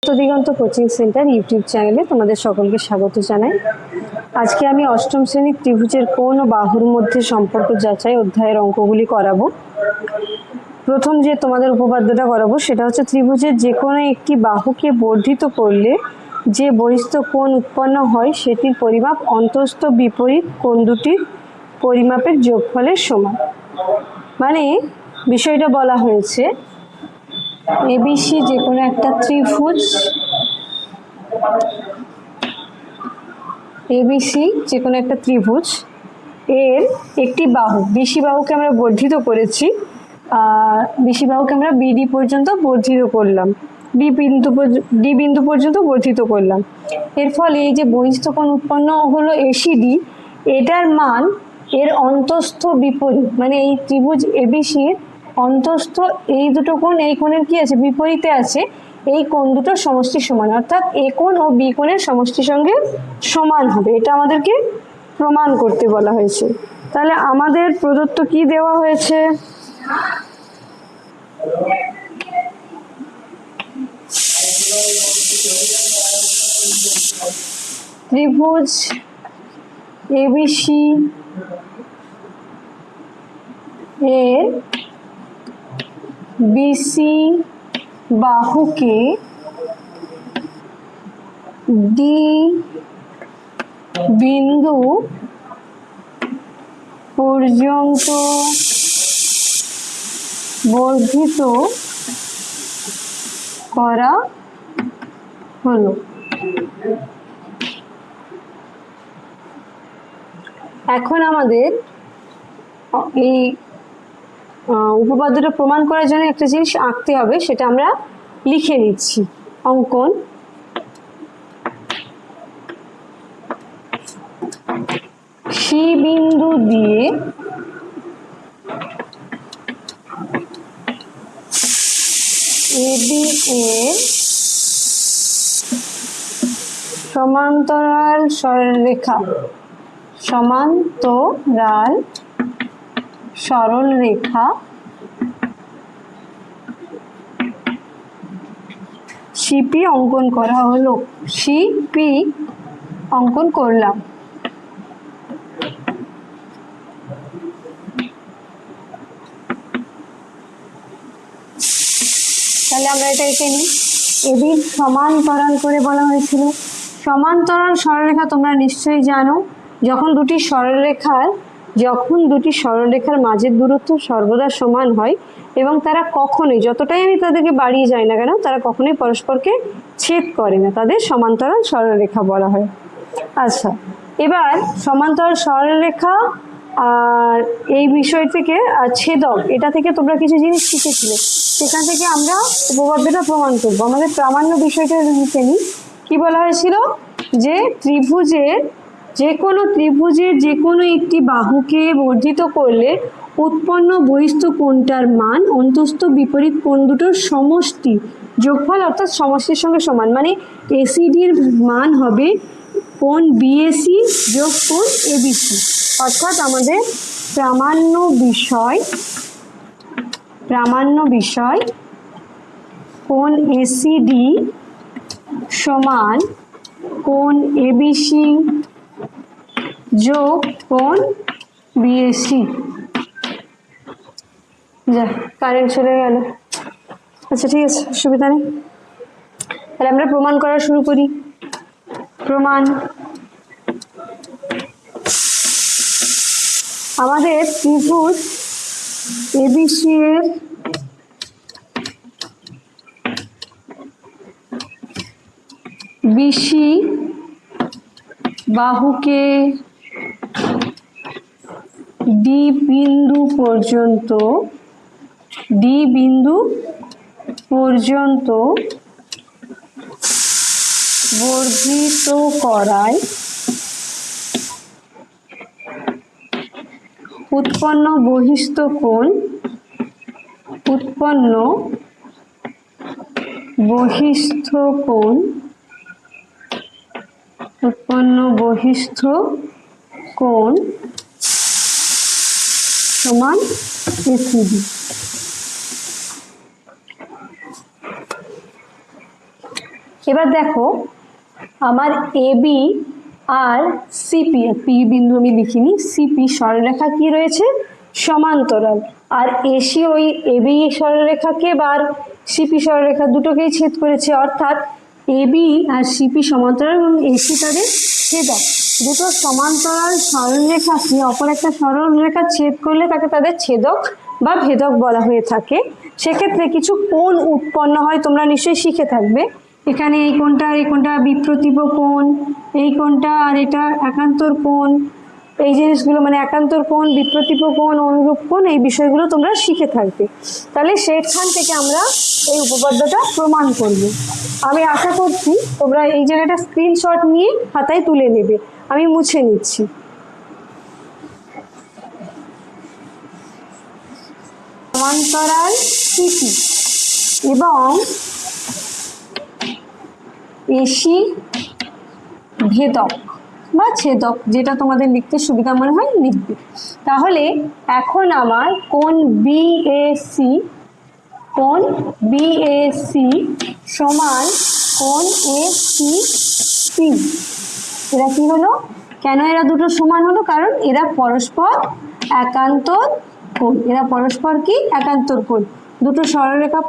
দিগন্ত coaching centre YouTube চ্যানেলে তোমাদের সকলকে স্বাগত জানাই। আজকে আমি অষ্টম শ্রেণীর ত্রিভুজের কোণ ও বাহুর মধ্যে সম্পর্ক যাচাই অধ্যায়ের অঙ্কগুলি করাবো। প্রথম যে তোমাদের উপপাদ্যটা করাবো সেটা হচ্ছে ত্রিভুজের যে কোনো একটি বাহুকে বর্ধিত করলে যে বহিস্থ কোণ উৎপন্ন হয় সেটির পরিমাপ অন্তঃস্থ বিপরীত কোণ দুটির পরিমাপের যোগফলের সমান। মানে বিষয়টা বলা হয়েছে এবিসি যে কোনো একটা ত্রিভুজ, এবিসি যে কোনো একটা ত্রিভুজ এর একটি বাহু, বিসি বাহুকে আমরা বর্ধিত করেছি, বিসি বাহুকে আমরা বিডি পর্যন্ত বর্ধিত করলাম, ডি বিন্দু পর্যন্ত বর্ধিত করলাম। এর ফলে এই যে বহিস্থ কোণ উৎপন্ন হলো এসিডি, এটার মান এর অন্তঃস্থ বিপরীত, মানে এই ত্রিভুজ এবিসির অন্তঃস্থ এই দুটো কোণ, এই কোণের কি আছে বিপরীতে আছে, এই কোণ দুটোর সমষ্টি সমান, অর্থাৎ এ কোণ ও বি কোণের সমষ্টির সঙ্গে সমান হবে। এটা আমাদেরকে প্রমাণ করতে বলা হয়েছে। তাহলে আমাদের প্রদত্ত কি দেওয়া হয়েছে, ত্রিভুজ এবিসি এর বিসি বাহুকে ডি বিন্দু পর্যন্ত বর্ধিত করা হলো। এখন আমাদের এই উপপাদ্যটা প্রমাণ করার জন্য একটা জিনিস আঁকতে হবে, সেটা আমরা লিখে নিচ্ছি। অঙ্কন সি বিন্দু দিয়ে এবি এর সমান্তরাল সরলরেখা, সমান্তরাল সরলরেখা সিপি অঙ্কন করা হলো। সিপি অঙ্কন করলাম। তাহলে আমরা এটা এঁকে নিই। এবির সমান্তরাল করে বলা হয়েছিল। সমান্তরাল সরলরেখা তোমরা নিশ্চয়ই জানো, যখন দুটি সরলরেখার মাঝের দূরত্ব সর্বদা সমান হয় এবং তারা কখনোই, যতটাই আমি তাদেরকে বাড়িয়ে যাই না কেন, তারা কখনোই পরস্পরকে ছেদ করে না, তাদের সমান্তরাল সরলরেখা বলা হয়। আচ্ছা, এবার সমান্তরাল সরলরেখা আর এই বিষয় থেকে ছেদক, এটা থেকে তোমরা কিছু জিনিস শিখেছিলে, সেখান থেকে আমরা উপপাদ্যটা প্রমাণ করবো। আমাদের প্রামাণ্য বিষয়টা লিখে নিই। কি বলা হয়েছিল, যে ত্রিভুজের যে কোনো একটি বাহুকে বর্ধিত করলে উৎপন্ন বহিস্থ কোণটার মান অন্তঃস্থ বিপরীত কোণ দুটোর সমষ্টি যোগফল, অর্থাৎ সমষ্টির সঙ্গে সমান। মানে এসিডির মান হবে কোণ বিএসি যোগ কোণ এবিসি, অর্থাৎ আমাদের প্রামাণ্য বিষয় কোণ এসিডি সমান কোণ এবিসি যোগ কোণ বিএসি। যা কারেন্ট চলে গেল। আচ্ছা ঠিক আছে, অসুবিধা নেই। তাহলে আমরা প্রমাণ করা শুরু করি। প্রমাণ, আমাদের ত্রিভুজ এবিসি এর বিসি বাহুকে ডি বিন্দু পর্যন্ত বর্ধিত করায় উৎপন্ন বহিস্থ কোণ সমান এসিডি। এবার দেখো আমার এবি আর সিপি, পি বিন্দু আমি লিখিনি, সিপি সরলরেখা কি রয়েছে সমান্তরাল, আর এসি ওই এবি সরলরেখাকে বা সিপি সরলরেখা দুটোকেই ছেদ করেছে, অর্থাৎ এবি আর সিপি সমান্তরাল এবং এসি তাদের ছেদক। দুটো সমান্তরাল সরলরেখাকে অপর একটা সরলরেখা ছেদ করলে তাকে তাদের ছেদক বা ভেদক বলা হয়ে থাকে। সেক্ষেত্রে কিছু কোণ উৎপন্ন হয়, তোমরা নিশ্চয়ই শিখে থাকবে। এখানে এই কোণটা আর এই কোণটা বিপ্রতীপ কোণ, এই কোণটা আর এটা একান্তর কোণ, এই জিনিসগুলো মানে একান্তর কোণ, বিপ্রতীপ কোণ, অনুরূপ কোণ, এই বিষয়গুলো তোমরা শিখে থাকবে। তাহলে সেখান থেকে আমরা এই উপপাদ্যটা প্রমাণ করব। আমি আশা করছি তোমরা এই জায়গাটা স্ক্রিনশট নিয়ে খাতায় তুলে নেবে। আমি মুছে নিচ্ছি। সমান্তরাল সিপি এবং এসি ভেদক বা ছেদক, যেটা তোমাদের লিখতে সুবিধা মনে হয় লিখবে। তাহলে এখন আমার কোণ বিএসি, কোণ বিএসি সমান কোণ এসিপি। এরা কি হলো, কেন এরা দুটো সমান হলো? কারণ এরা পরস্পর একান্তর কোণ। এরা পরস্পর কি একান্তর কোণ। দুটো সরলরেখা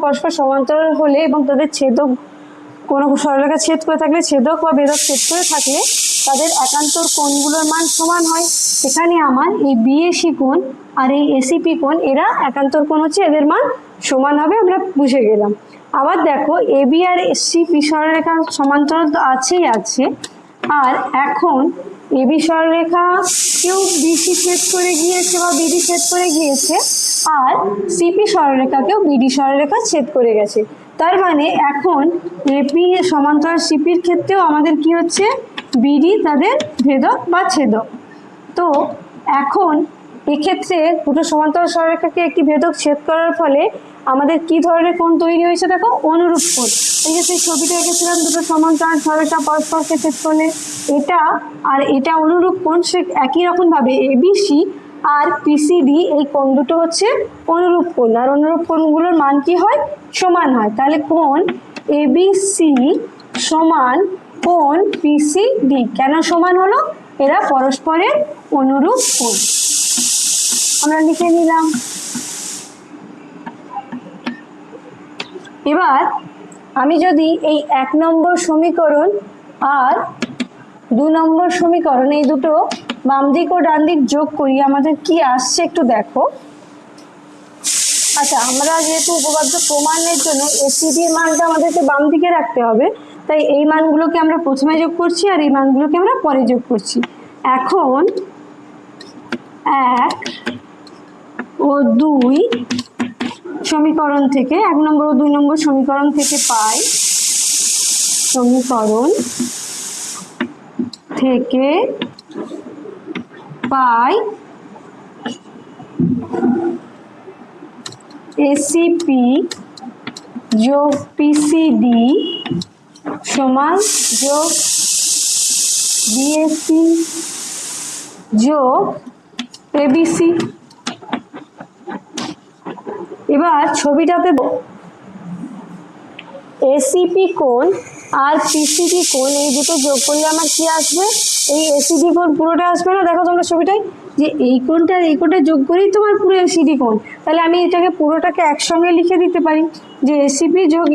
পরস্পর সমান্তরাল হলে এবং তাদের ছেদক, কোনো সরলরেখা ছেদ করে থাকলে, ছেদক বা ভেদক ছেদ করে থাকলে তাদের একান্তর কোণগুলোর মান সমান হয়। এখানে আমার এই বিএসি কোণ আর এই এসিপি কোণ এরা একান্তর কোণ হচ্ছে, এদের মান সমান হবে, আমরা বুঝে গেলাম। আবার দেখো এবি আর সিপি সরলরেখা সমান্তরাল তো আছেই আছে, আর এখন এবি সরলরেখা কেউ বিসি ছেদ করে গিয়েছে বা বিডি ছেদ করে গিয়েছে, আর সিপি সরলরেখাকেও বিডি সরলরেখা ছেদ করে গেছে। তার মানে এখন এপি সমান্তরাল সিপির ক্ষেত্রেও আমাদের কি হচ্ছে, বিডি তাদের ভেদক বা ছেদক। তো এখন এক্ষেত্রে দুটো সমান্তরাল সরলরেখাকে একটি ভেদক ছেদ করার ফলে আমাদের কি ধরনের কোণ তৈরি হয়েছে দেখো, অনুরূপ কোণ। এই যে সেই ছবিটা এঁকেছিলাম, দুটো সমান্তরাল সরলরেখা পরস্পরকে ছেদ করলে এটা আর এটা অনুরূপ কোণ, সে একই রকম ভাবে এবিসি আর পিসিডি এই কোণ দুটো হচ্ছে অনুরূপ কোণ, আর অনুরূপ কোণগুলোর মান কি হয়, সমান হয়। তাহলে কোণ এবিসি সমান কোণ পিসিডি। কেন সমান হলো? এরা পরস্পরের অনুরূপ কোণ। আমরা লিখে নিলাম। এবার আমি যদি এই 1 নম্বর সমীকরণ আর 2 নম্বর সমীকরণ এই দুটো বাম দিক ও ডান দিক যোগ করি, আমাদের কি আসছে একটু দেখো। আচ্ছা, আমরা যেহেতু উপপাদ্য প্রমাণের জন্য এসিডির মানটা আমাদেরকে বাম দিকে রাখতে হবে, তাই এই মানগুলোকে আমরা প্রথমে যোগ করছি আর এই মানগুলোকে আমরা পরে যোগ করছি। এখন 1 ও 2 সমীকরণ থেকে, 1 নম্বর ও 2 নম্বর সমীকরণ থেকে পাই, সমীকরণ থেকে পাই এসিপি যোগ পিসিডি সমান যোগ বিএসি যোগ এবিসি। এবার ছবিটাতে এসিপি কোণ আর পিসিডি কোণ এই দুটো যোগ করলে আমার কি আসবে, এই এসিডি কোণ পুরোটা আসবে না। দেখো তোমরা ছবিটায় যে এই কোণটা আর এই কোণটা যোগ করেই তোমার পুরো এসিডি কোণ। তাহলে আমি এটাকে পুরোটাকে একসঙ্গে লিখে দিতে পারি যে এসিপি যোগ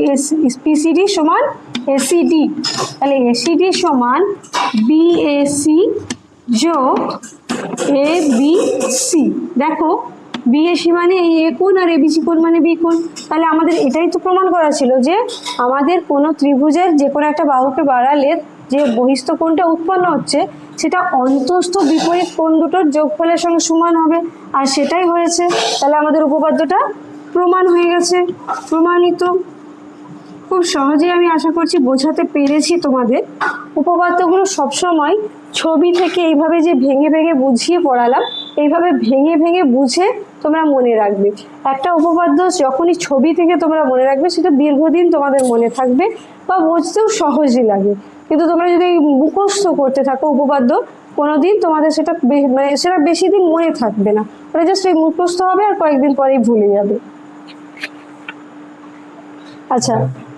পিসিডি সমান এসিডি। তাহলে এসিডি সমান বিএসি যোগ এবিসি। দেখো বিএসি মানে এই এ কোণ আর এবিসি কোণ মানে বি কোণ। তাহলে আমাদের এটাই তো প্রমাণ করা ছিল যে আমাদের কোনো ত্রিভুজের যে কোনো একটা বাহুকে বাড়ালে যে বহিস্থ কোণটা উৎপন্ন হচ্ছে সেটা অন্তস্থ বিপরীত কোণ দুটোর যোগফলের সঙ্গে সমান হবে, আর সেটাই হয়েছে। তাহলে আমাদের উপপাদ্যটা প্রমাণ হয়ে গেছে, প্রমাণিত। খুব সহজেই আমি আশা করছি বোঝাতে পেরেছি তোমাদের। উপপাদ্যগুলো সবসময় ছবি থেকে এইভাবে যে ভেঙে ভেঙে বুঝিয়ে পড়ালাম, এইভাবে ভেঙে ভেঙে বুঝে তোমরা মনে রাখবে। একটা উপপাদ্য যখনই ছবি থেকে তোমরা মনে রাখবে সেটা দীর্ঘদিন তোমাদের মনে থাকবে বা বুঝতেও সহজই লাগে। কিন্তু তোমরা যদি মুখস্থ করতে থাকো উপপাদ্য, কোনোদিন তোমাদের সেটা মানে সেটা বেশি দিন মনে থাকবে না, ওটা জাস্ট এই মুখস্থ হবে আর কয়েকদিন পরেই ভুলে যাবে। আচ্ছা,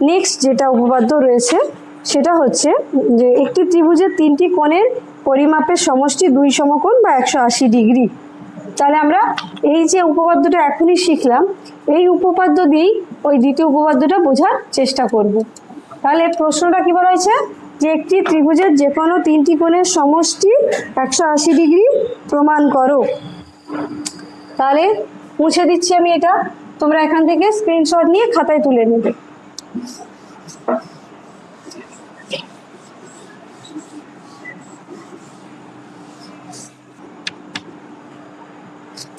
নেক্সট যেটা উপপাদ্য রয়েছে সেটা হচ্ছে যে একটি ত্রিভুজের তিনটি কোণের পরিমাপের সমষ্টি 2 সমকোণ বা 180 ডিগ্রি। তাহলে আমরা এই যে উপপাদ্যটা এখনই শিখলাম, এই উপপাদ্য দিয়েই ওই দ্বিতীয় উপপাদ্যটা বোঝার চেষ্টা করব। তাহলে প্রশ্নটা কি বলা হয়েছে, যে একটি ত্রিভুজের যে কোনো তিনটি কোণের সমষ্টি 180 ডিগ্রি প্রমাণ করো। তাহলে মুছে দিচ্ছি আমি এটা, তোমরা এখান থেকে স্ক্রিনশট নিয়ে খাতায় তুলে নেবে।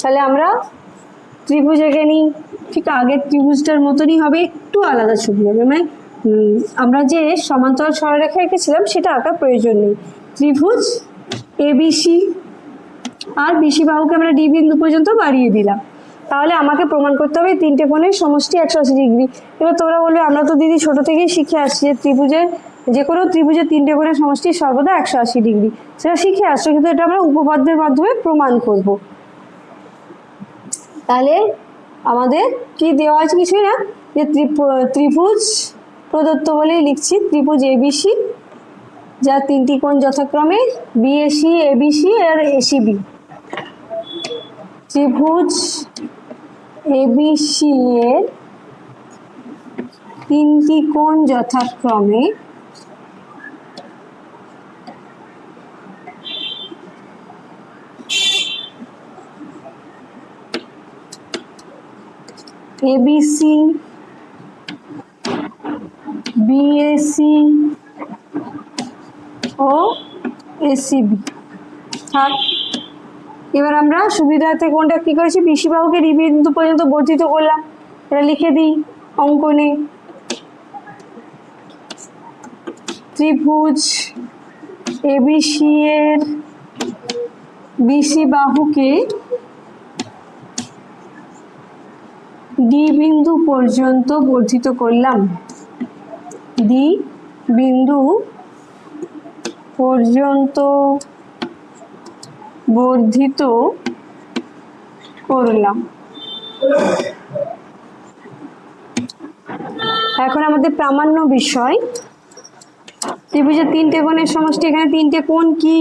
তাহলে আমরা ত্রিভুজ এঁকে নিই, ঠিক আগের ত্রিভুজটার মতনই হবে, একটু আলাদা ছবি হবে, মানে আমরা যে সমান্তরাল সরলরেখা এঁকেছিলাম সেটা আঁকার প্রয়োজন নেই। ত্রিভুজ এবিসি, আর বিসি বাহুকে আমরা ডি বিন্দু পর্যন্ত বাড়িয়ে দিলাম। তাহলে আমাকে প্রমাণ করতে হবে তিনটে কোণের সমষ্টি 180 ডিগ্রি। এবার তোমরা বলবে আমরা তো দিদি ছোট থেকেই শিখে আসছি যে ত্রিভুজের যে কোনো ত্রিভুজের তিনটে কোণের সমষ্টি সর্বদা 180 ডিগ্রি, সেটা শিখে আসছো, কিন্তু এটা আমরা উপপাদ্যের মাধ্যমে প্রমাণ করব। তাহলে আমাদের কি দেওয়া আছে, কিছুই না, যে ত্রিভুজ প্রদত্ত বলেই লিখছি, ত্রিভুজ এবিসি যার তিনটি কোণ যথাক্রমে বিএসি, এবিসি আর এসিবি। ত্রিভুজ এবিসি এর তিনটি কোণ যথাক্রমে এবিসি, বিএসি ও এসিবি। থাক, এবার আমরা সুবিধার্থে কোনটা কি করেছি, বিসি বাহুকে ডি বিন্দু পর্যন্ত বর্ধিত করলাম, এটা লিখে দিই অঙ্কনে। ত্রিভুজ এবিসি এর বিসি বাহুকে ডি বিন্দু পর্যন্ত বর্ধিত করলাম, ডি বিন্দু পর্যন্ত বর্ধিত করলাম। এখন আমাদের প্রামাণ্য বিষয়, ত্রিভুজের তিনটে কোণের সমষ্টি, এখানে তিনটে কোণ কি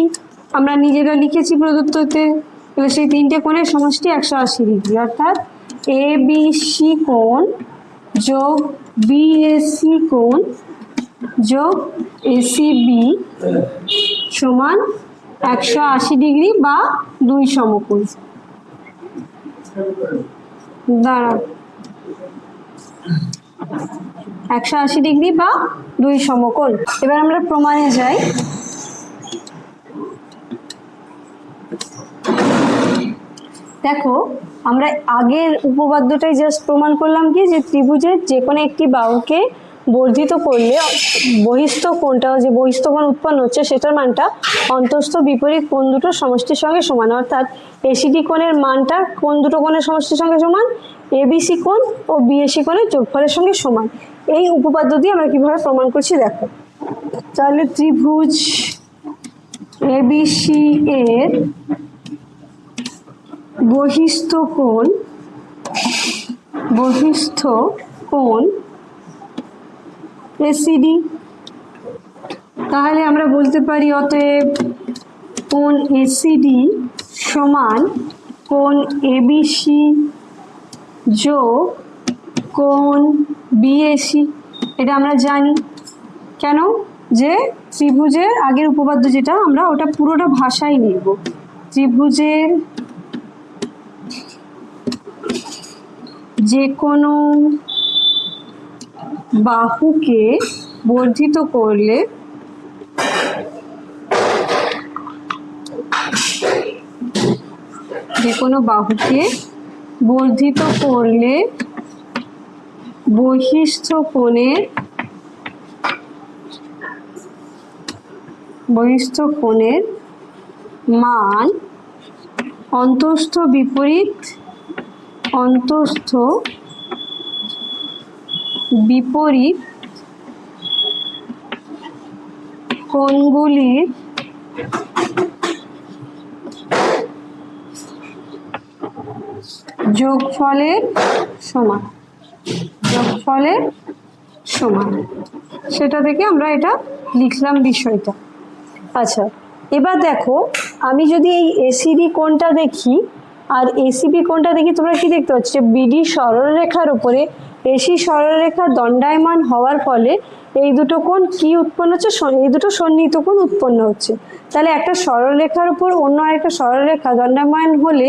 আমরা নিজেরা লিখেছি প্রদত্ততে, তাহলে সেই তিনটে কোণের সমষ্টি 180 ডিগ্রি, অর্থাৎ এ বিসি কোণ যোগ বিএসি কোণ যোগ এসিবি সমান 180 ডিগ্রি বা 2 সমকোণ। দাঁড়াও, 180 ডিগ্রি বা 2 সমকোণ। এবার আমরা প্রমাণে যাই। দেখো, আমরা আগের উপপাদ্যটাই জাস্ট প্রমাণ করলাম কি, যে ত্রিভুজের যে কোনো একটি বাহুকে বর্ধিত করলে বহিস্থ কোণটা, যে বহিস্থ কোণ উৎপন্ন হচ্ছে সেটার মানটা অন্তস্থ বিপরীত কোণ দুটোর সমষ্টির সঙ্গে সমান, অর্থাৎ এসিডি কোণের মানটা কোণ দুটো কোণের সমষ্টির সঙ্গে সমান, এবিসি কোণ ও বিএসি কোণের যোগফলের সঙ্গে সমান। এই উপপাদ্য দিয়ে আমরা কিভাবে প্রমাণ করছি দেখো। তাহলে ত্রিভুজ এবিসি এর বহিস্থ কোণ এসিডি, তাহলে আমরা বলতে পারি অতএব কোণ এসিডি সমান কোণ এবিসি যোগ কোণ বিএসি। এটা আমরা জানি, কেন, যে ত্রিভুজের আগের উপপাদ্য যেটা, আমরা ওটা পুরোটা ভাষায় লিখব। ত্রিভুজের যে কোনো বাহুকে বর্ধিত করলে বহিস্থ কোণের মান অন্তস্থ বিপরীত কোণগুলির যোগফলের সমান। সমান, সেটা থেকে আমরা এটা লিখলাম বিষয়টা। আচ্ছা, এবার দেখো আমি যদি এই এসিডি কোণটা দেখি আর এসিবি কোণটা দেখি, তোমরা কি দেখতে পাচ্ছ যে বিডি সরলরেখার উপরে এসি সরলরেখা দণ্ডায়মান হওয়ার ফলে এই দুটো কোণ কি উৎপন্ন হচ্ছে, এই দুটো সন্নিহিত কোণ উৎপন্ন হচ্ছে। তাহলে একটা সরলরেখার উপর অন্য আরেকটা সরলরেখা দণ্ডায়মান হলে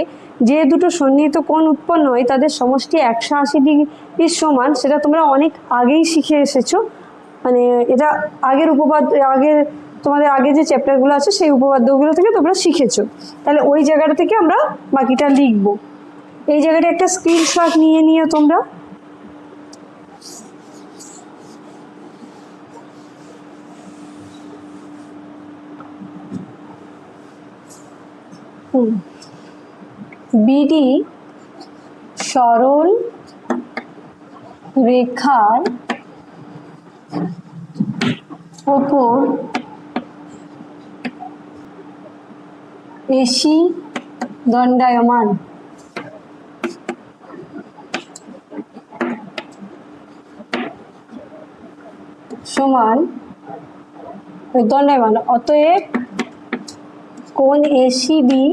যে দুটো সন্নিহিত কোণ উৎপন্ন হয় তাদের সমষ্টি 180 ডিগ্রির সমান, সেটা তোমরা অনেক আগেই শিখে এসেছো। মানে এটা আগের আগের তোমাদের আগে যে চ্যাপ্টারগুলো আছে সেই উপপাদ্যগুলো থেকে তোমরা শিখেছো। তাহলে ওই জায়গাটা থেকে আমরা বাকিটা লিখবো। এই জায়গাটা একটা স্ক্রিনশট নিয়ে নিও তোমরা। বিডি সরল রেখার ওপর এসি দণ্ডায়মান সমান দণ্ডায়মান, অতএব কোণ এসিবি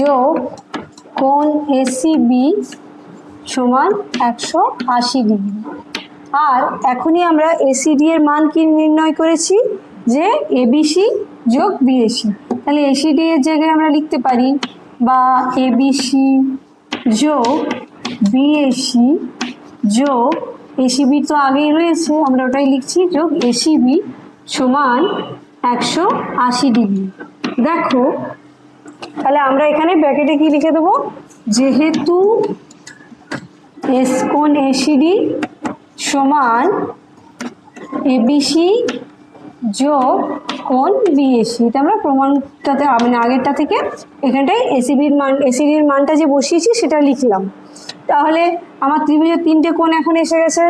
যোগ কোণ এসিবি সমান 180 ডিগ্রি। আর এখনই আমরা এসিডি এর মান কি নির্ণয় করেছি, যে এবিসি যোগ বিএসি। তাহলে এসিডি এর জায়গায় আমরা লিখতে পারি বা এবিসি যোগ বিএসি যোগ এসিবি তো আগেই রয়েছে, আমরা ওটাই লিখছি, যোগ এসিবি সমান 180 ডিগ্রি। দেখো তাহলে আমরা এখানে ব্র্যাকেটে কি লিখে দেবো, যেহেতু কোণ এসিডি সমান এবিসি যোগ কোণ বিএসি, এটা আমরা প্রমাণটাতে মানে আগেরটা থেকে এখানটায় এসিবির মান, এসিডির মানটা যে বসিয়েছি সেটা লিখলাম। তাহলে আমার ত্রিভুজের তিনটে কোণ এখন এসে গেছে,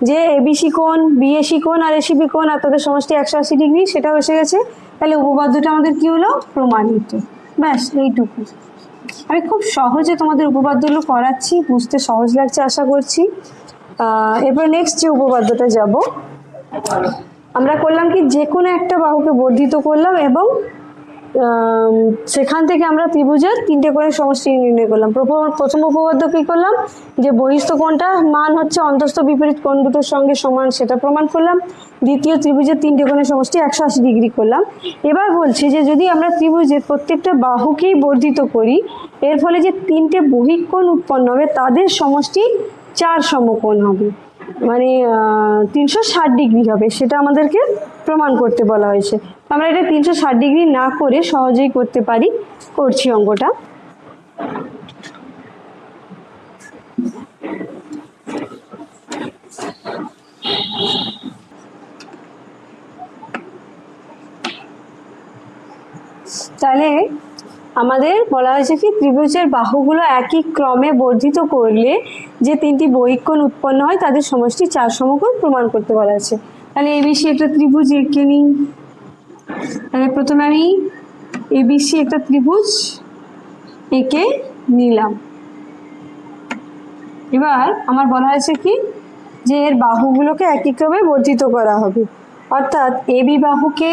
যে এবিসি কোণ, বিএসি কোণ আর এসিবি কোণ, আর তাদের সমষ্টি 180 ডিগ্রি, সেটাও এসে গেছে। তাহলে উপপাদ্যটা আমাদের কি হলো, প্রমাণিত। ব্যাস এইটুকু। আমি খুব সহজে তোমাদের উপপাদ্যগুলো করাচ্ছি, বুঝতে সহজ লাগছে আশা করছি। এরপর নেক্সট যে উপপাদ্যটা যাব, আমরা করলাম কি, যে কোনো একটা বাহুকে বর্ধিত করলাম এবং সেখান থেকে আমরা ত্রিভুজের তিনটে কোণের সমষ্টি নির্ণয় করলাম। প্রথম উপপাদ্য কি করলাম, যে বহিস্থ কোণটা মান হচ্ছে অন্তস্থ বিপরীত কোণ দুটোর সঙ্গে সমান, সেটা প্রমাণ করলাম। দ্বিতীয়, ত্রিভুজের তিনটে কোণের সমষ্টি 180 ডিগ্রি করলাম। এবার বলছি যে যদি আমরা ত্রিভুজের প্রত্যেকটা বাহুকেই বর্ধিত করি, এর ফলে যে তিনটে বহিঃকোণ উৎপন্ন হবে তাদের সমষ্টি 4 সমকোণ হবে, মানে 360 ডিগ্রি হবে, সেটা আমাদেরকে প্রমাণ করতে বলা হয়েছে। আমরা এটা 360 ডিগ্রি না করে সহজেই করতে পারি, করছি অঙ্কটা। তাহলে আমাদের বলা হয়েছে কি, ত্রিভুজের বাহুগুলো একই ক্রমে বর্ধিত করলে যে তিনটি বহিঃকোণ উৎপন্ন হয় তাদের সমষ্টি 4 সমকোণ প্রমাণ করতে বলা আছে। তাহলে এবিসি একটা ত্রিভুজ এঁকে নিই। তাহলে প্রথমে আমি এবিসি একটা ত্রিভুজ এঁকে নিলাম। এবার আমার বলা হয়েছে কি, যে এর বাহুগুলোকে একই ক্রমে বর্ধিত করা হবে, অর্থাৎ এবি বাহুকে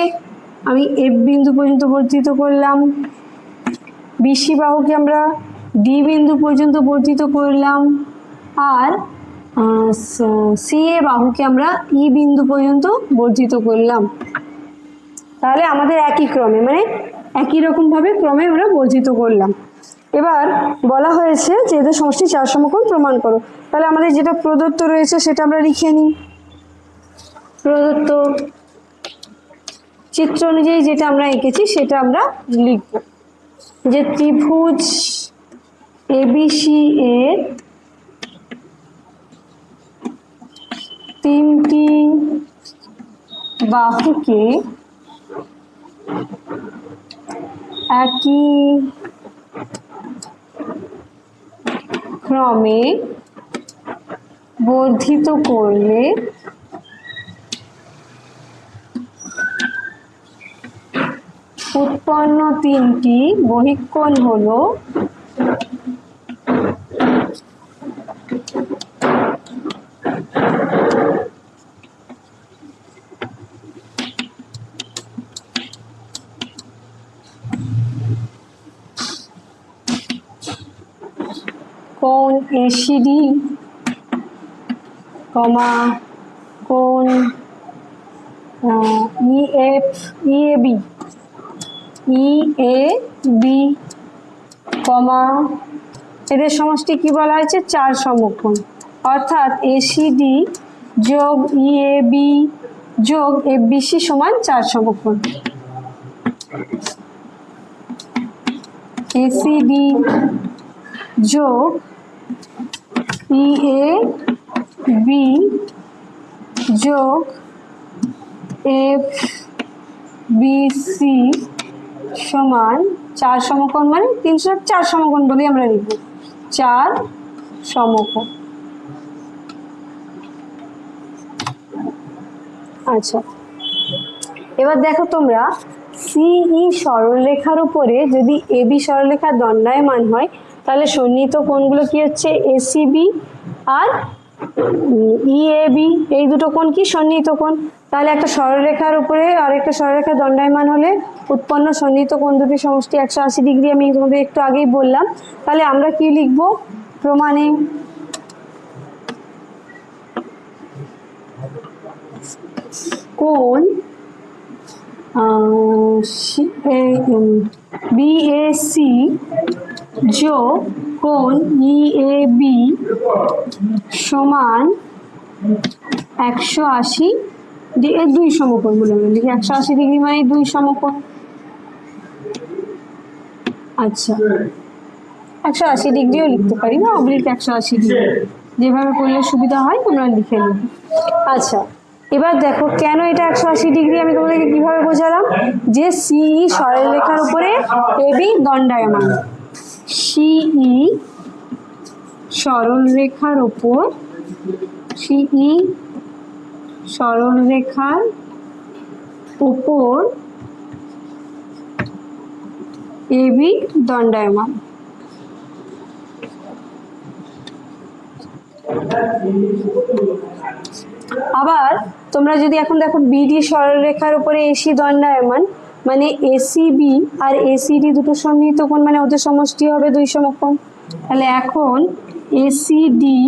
আমি এফ বিন্দু পর্যন্ত বর্ধিত করলাম, বিসি বাহুকে আমরা ডি বিন্দু পর্যন্ত বর্ধিত করলাম, আর সি এ বাহুকে আমরা ই বিন্দু পর্যন্ত বর্ধিত করলাম। তাহলে আমাদের একই ক্রমে, মানে একই রকমভাবে ক্রমে আমরা বর্ধিত করলাম। এবার বলা হয়েছে যে এদের সমষ্টি 4 সমকোণ প্রমাণ করো। তাহলে আমাদের যেটা প্রদত্ত রয়েছে সেটা আমরা লিখে নিই। প্রদত্ত চিত্র অনুযায়ী যেটা আমরা এঁকেছি সেটা আমরা লিখব, যে ত্রিভুজ এবিসি এর তিনটি বাহুকে একই ক্রমে বর্ধিত করলে উৎপন্ন তিনটি বহিঃকোণ হলো কোণ এসিডি কমা কোণ ইএবি কমা এদের সমষ্টি কি বলা হয়েছে? 4 সমকোণ। অর্থাৎ এসিডি যোগ ইএবি যোগ এফবিসি সমান 4 সমকোণ। এসিডি যোগ ইএবি যোগ এফবিসি সমান 4 সমকোণ, মানে 304 সমকোণ বলে আমরা লিখব 4 সমকোণ। আচ্ছা, এবার দেখো তোমরা সিই সরলরেখার উপরে যদি এবি সরলরেখা দণ্ডায়মান হয় তাহলে সন্নিহিত কোণগুলো কি হচ্ছে? এসিবি আর ইএবি, এই দুটো কোণ কি? সন্নিহিত কোণ। তাহলে একটা সরলরেখার উপরে আরেকটা সরলরেখা দণ্ডায়মান হলে উৎপন্ন সন্নিহিত কোণ দুটির সমষ্টি 180 ডিগ্রি, আমি তোমাদের একটু আগেই বললাম। তাহলে আমরা কি লিখব প্রমাণে? কোণ বিএসি যোগ কোণ ইএবি সমান 180 ডিগ্রি, 2 সমকোণ বলে আমরা লিখি। 180 ডিগ্রি মানে 2 সমকোণ। আচ্ছা, 180 ডিগ্রিও লিখতে পারি না, অবলিক 180 ডিগ্রি, যেভাবে করলে সুবিধা হয় তোমরা লিখে নেবে। আচ্ছা, এবার দেখো কেন এটা 180 ডিগ্রি আমি তোমাদেরকে কিভাবে বোঝালাম? যে সিই সরলরেখার উপরে এবি দণ্ডায়মান। সিই সরলরেখার উপর, সিই সরলরেখার উপর এবি দণ্ডায়মান। আবার তোমরা যদি এখন দেখো বিডি সরলরেখার উপরে এসি দণ্ডায়মান, মানে এসিবি আর এসিডি দুটো সন্নিহিত কোণ, মানে ওদের সমষ্টি হবে 2 সমকোণ। তাহলে এখন এসিডি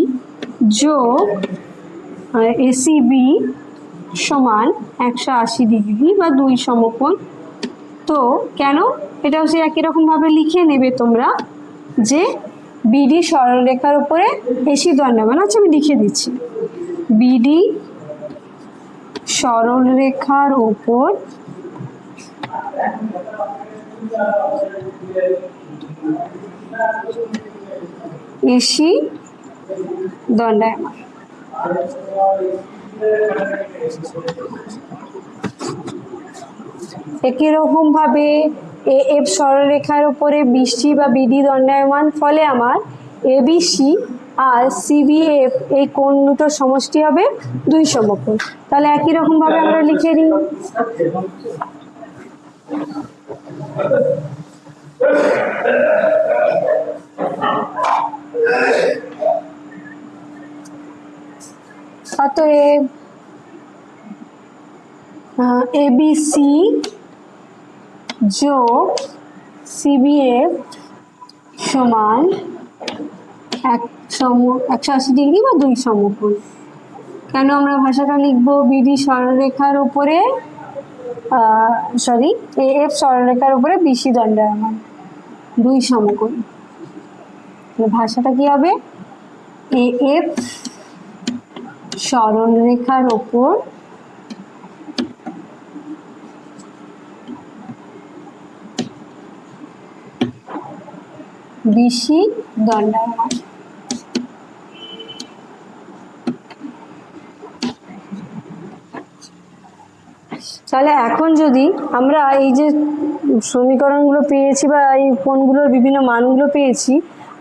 যোগ এসিবি সমান 180 ডিগ্রি বা 2 সমকোণ। তো কেন? এটাও সে একই রকম ভাবে লিখে নেবে তোমরা যে বিডি সরলরেখার উপরে এসি দণ্ডায়মান। আচ্ছা, আমি লিখে দিচ্ছি, বিডি সরলরেখার উপর এসি দণ্ডায়মান। একই রকম ভাবে এএফ সরলরেখার উপরে বিসি বা বিডি দণ্ডায়মান, ফলে আমার এবিসি আর সিবিএফ এই কোণ দুটোর সমষ্টি হবে 2 সমকোণ। তাহলে একই রকম ভাবে আমরা লিখে নিই। অতএব এবিসি যোগ সিবিএফ সমান 180 ডিগ্রি বা 2 সমকোণ। কেন আমরা ভাষাটা লিখবো? বিডি সরলরেখার উপরে এএফ সরলরেখার উপরে বিসি দণ্ডায়মান 2 সমকোণ। ভাষাটা কি হবে? এএফ সরলরেখার উপর বিসি দণ্ডায়মান। তাহলে এখন যদি আমরা এই যে সমীকরণগুলো পেয়েছি বা এই কোণগুলোর বিভিন্ন মানগুলো পেয়েছি,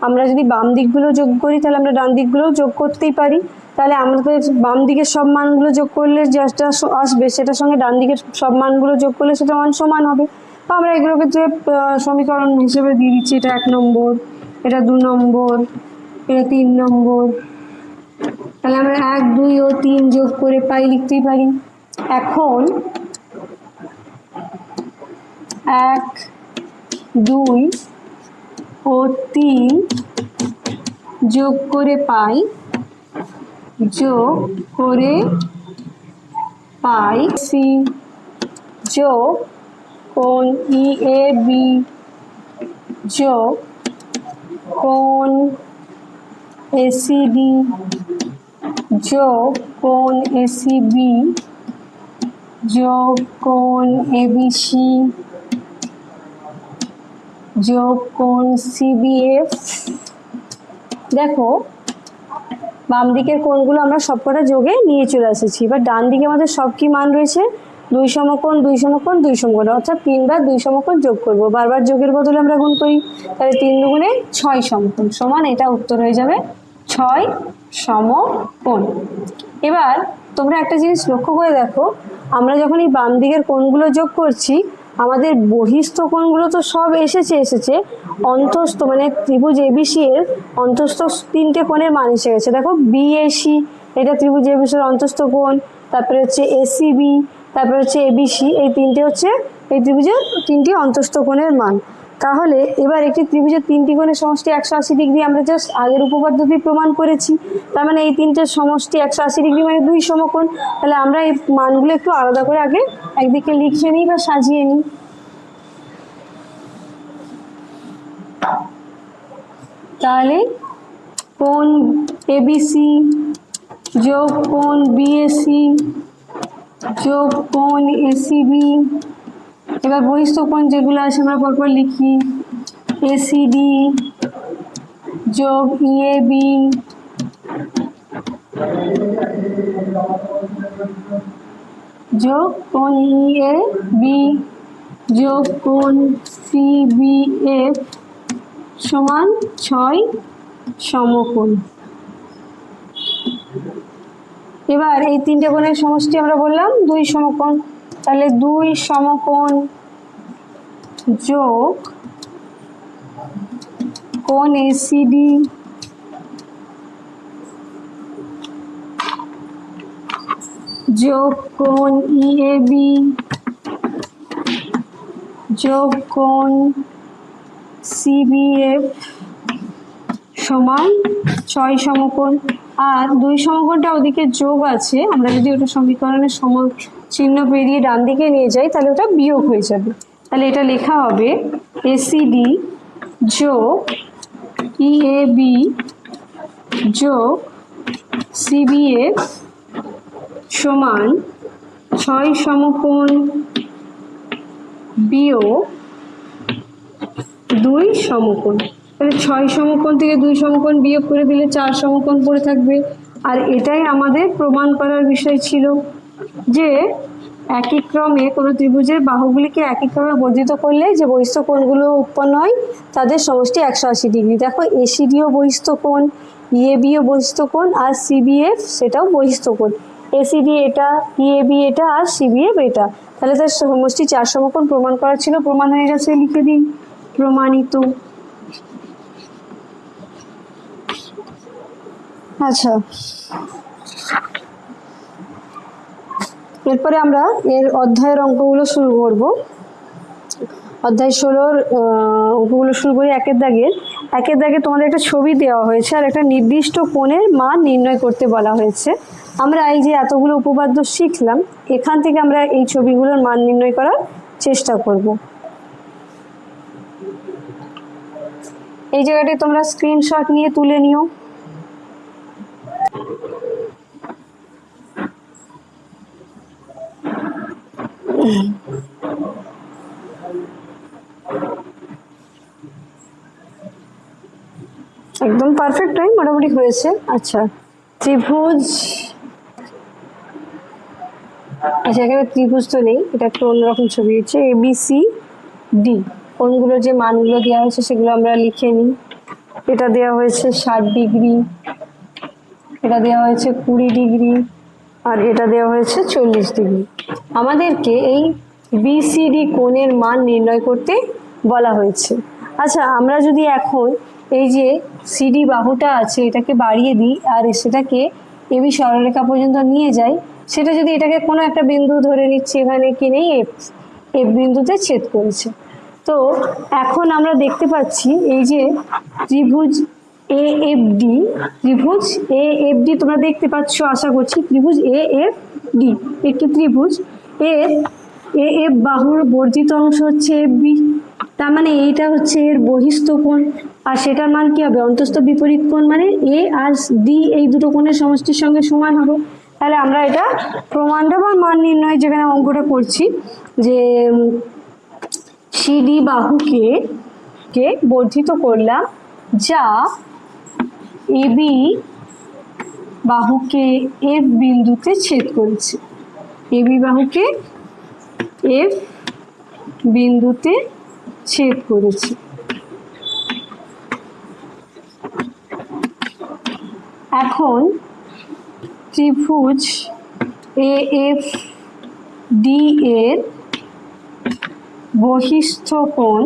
আমরা যদি বাম দিকগুলো যোগ করি তাহলে আমরা ডান দিকগুলোও যোগ করতেই পারি। তাহলে আমাদের বাম দিকের সব মানগুলো যোগ করলে যেটা আসবে সেটার সঙ্গে ডান দিকের সব মানগুলো যোগ করলে সেটা মান সমান হবে। তো আমরা এগুলোকে যে সমীকরণ হিসেবে দিয়ে দিচ্ছি, এটা 1 নম্বর, এটা 2 নম্বর, এটা 3 নম্বর। তাহলে আমরা 1, 2 ও 3 যোগ করে পাই লিখতেই পারি। এখন 1, 2 ও 3 যোগ করে পাই, যোগ করে পাই সি যোগ কোণ ই এ বি যোগ কোণ এসিডি যোগ কোণ এসিবি যোগ কোণ এবিসি যোগ কোণ সিবিএফ। দেখো বাম দিকের কোণগুলো আমরা সবকটা যোগে নিয়ে চলে এসেছি। এবার ডান দিকে আমাদের সব কি মান রয়েছে, 2 সমকোণ 2 সমকোণ 2 সমকোণ, অর্থাৎ 3 বার 2 সমকোণ যোগ করব। বারবার যোগের বদলে আমরা গুণ করি, তাহলে 3 দুগুণে 6 সমকোণ সমান, এটা উত্তর হয়ে যাবে 6 সমকোণ। এবার তোমরা একটা জিনিস লক্ষ্য করে দেখো, আমরা যখন এই বাম দিকের কোণগুলো যোগ করছি, আমাদের বহিস্থ কোণগুলো তো সব এসেছে, অন্তস্থ মানে ত্রিভুজ এবিসি এর অন্তস্থ 3টে কোণের মান এসে গেছে। দেখো বিএসি, এটা ত্রিভুজ এবিসি এর অন্তস্থ কোণ, তারপরে হচ্ছে এসিবি, তারপরে হচ্ছে এবিসি, এই তিনটে হচ্ছে এই ত্রিভুজের 3টি অন্তস্থ কোণের মান। তাহলে এবার একটি ত্রিভুজের 3টি কোণের সমষ্টি 180 ডিগ্রি আমরা জাস্ট আগের উপপাদ্য দিয়ে প্রমাণ করেছি। তার মানে এই তিনটের সমষ্টি 180 ডিগ্রি মানে 2 সমকোণ। তাহলে আমরা এই মানগুলো একটু আলাদা করে আগে একদিকে লিখে নিই বা সাজিয়ে নিই। তাহলে কোণ এবিসি যোগ কোণ বিএসি যোগ কোণ এসিবি, এবার বহিস্থ কোণ যেগুলো আছে আমরা পরপর লিখি, এসিডি যোগ ইএবি যোগ কোণ ইএবি যোগ কোণ সিবিএফ সমান 6 সমকোণ। এবার এই 3টে কোণের সমষ্টি আমরা বললাম 2 সমকোণ, তাহলে 2 সমকোণ যোগ কোণ এসিডি যোগ কোণ ইএবি যোগ কোণ সিবিএফ সমান 6 সমকোণ। আর 2 সমকোণটা ওদিকে যোগ আছে, আমরা যদি ওটা সমীকরণের সম চিহ্ন পেরিয়ে ডান দিকে নিয়ে যাই তাহলে ওটা বিয়োগ হয়ে যাবে। তাহলে এটা লেখা হবে এসিডি যোগ ইএবি যোগ সিবিএফ সমান 6 সমকোণ বিয়োগ 2 সমকোণ। তাহলে 6 সমকোণ থেকে 2 সমকোণ বিয়োগ করে দিলে 4 সমকোণ পড়ে থাকবে। আর এটাই আমাদের প্রমাণ করার বিষয় ছিল যে একই ক্রমে কোনো ত্রিভুজের বাহুগুলিকে একই ক্রমে বর্ধিত করলে যে বহিস্থ কোণগুলো উৎপন্ন হয় তাদের সমষ্টি 180 ডিগ্রি। দেখো এসিডিও বহিস্থ কোণ, ইএবিও বহিস্থ কোণ, আর সিবিএফ সেটাও বহিস্থ কোণ। এসিডি এটা, ইএবি এটা, আর সিবিএফ এটা, তাহলে তার সমষ্টি 4 সমকোণ প্রমাণ করা ছিল। প্রমাণ হয়ে গেছে, লিখে দিই প্রমাণিত। আচ্ছা, এরপরে আমরা এর অধ্যায়ের অঙ্কগুলো শুরু করব। অধ্যায় 16-র অঙ্কগুলো শুরু করি। একের দাগে তোমাদের একটা ছবি দেওয়া হয়েছে আর একটা নির্দিষ্ট কোণের মান নির্ণয় করতে বলা হয়েছে। আমরা এই যে এতগুলো উপপাদ্য শিখলাম, এখান থেকে আমরা এই ছবিগুলোর মান নির্ণয় করার চেষ্টা করব। এই জায়গাটি তোমরা স্ক্রিনশট নিয়ে তুলে নিও। একদম পারফেক্ট নয়, মোটামুটি হয়েছে। আচ্ছা, ত্রিভুজ, আচ্ছা এখানে ত্রিভুজ তো নেই, এটা একটু অন্যরকম ছবি হচ্ছে। এবিসি ডি কোণগুলোর যে মানগুলো দেওয়া হয়েছে সেগুলো আমরা লিখে নিই। এটা দেওয়া হয়েছে 60 ডিগ্রি, এটা দেওয়া হয়েছে 20 ডিগ্রি, আর এটা দেওয়া হয়েছে 40 ডিগ্রি। আমাদেরকে এই বিসিডি কোণের মান নির্ণয় করতে বলা হয়েছে। আচ্ছা, আমরা যদি এখন এই যে সিডি বাহুটা আছে এটাকে বাড়িয়ে দিই আর সেটাকে এবি সরলরেখা পর্যন্ত নিয়ে যাই, সেটা যদি এটাকে কোনো একটা বিন্দু ধরে নিচ্ছি, এখানে কি নেই, এফ বিন্দুতে ছেদ করেছে। তো এখন আমরা দেখতে পাচ্ছি এই যে ত্রিভুজ এ এফ ডি, ত্রিভুজ এ এফ ডি তোমরা দেখতে পাচ্ছ আশা করছি, ত্রিভুজ এ এফ ডি একটি ত্রিভুজ, এর এ এফ বাহুর বর্ধিত অংশ হচ্ছে এফ বি, তার মানে এইটা হচ্ছে এর বহিস্থ কোণ, আর সেটার মান কি হবে, অন্তস্থ বিপরীত কোণ, মানে এ আর ডি এই দুটো কোণের সমষ্টির সঙ্গে সমান হবে। তাহলে আমরা এটা প্রমাণটা বা মান নির্ণয় যেখানে অঙ্কটা করছি, যে সিডি বাহুকে বর্ধিত করলাম, যা এবি বাহুকে এফ বিন্দুতে ছেদ করেছে, এবি বাহুকে এফ বিন্দুতে ছেদ করেছে। এখন ত্রিভুজ এ এফ ডি এর বহিস্থ কোণ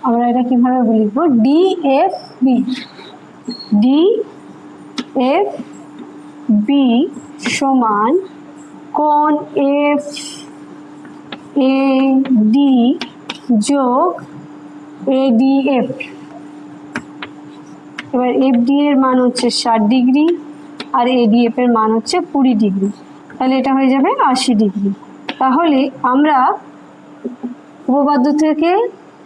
আমরা এটা কিভাবে লিখব, ডি এফ বি সমান কোণ এফ এ ডি যোগ এডিএফ। এবার এফ ডি এর মান হচ্ছে 60 ডিগ্রি আর এডিএফ এর মান হচ্ছে 20 ডিগ্রি, তাহলে এটা হয়ে যাবে 80 ডিগ্রি। তাহলে আমরা উপপাদ্য থেকে,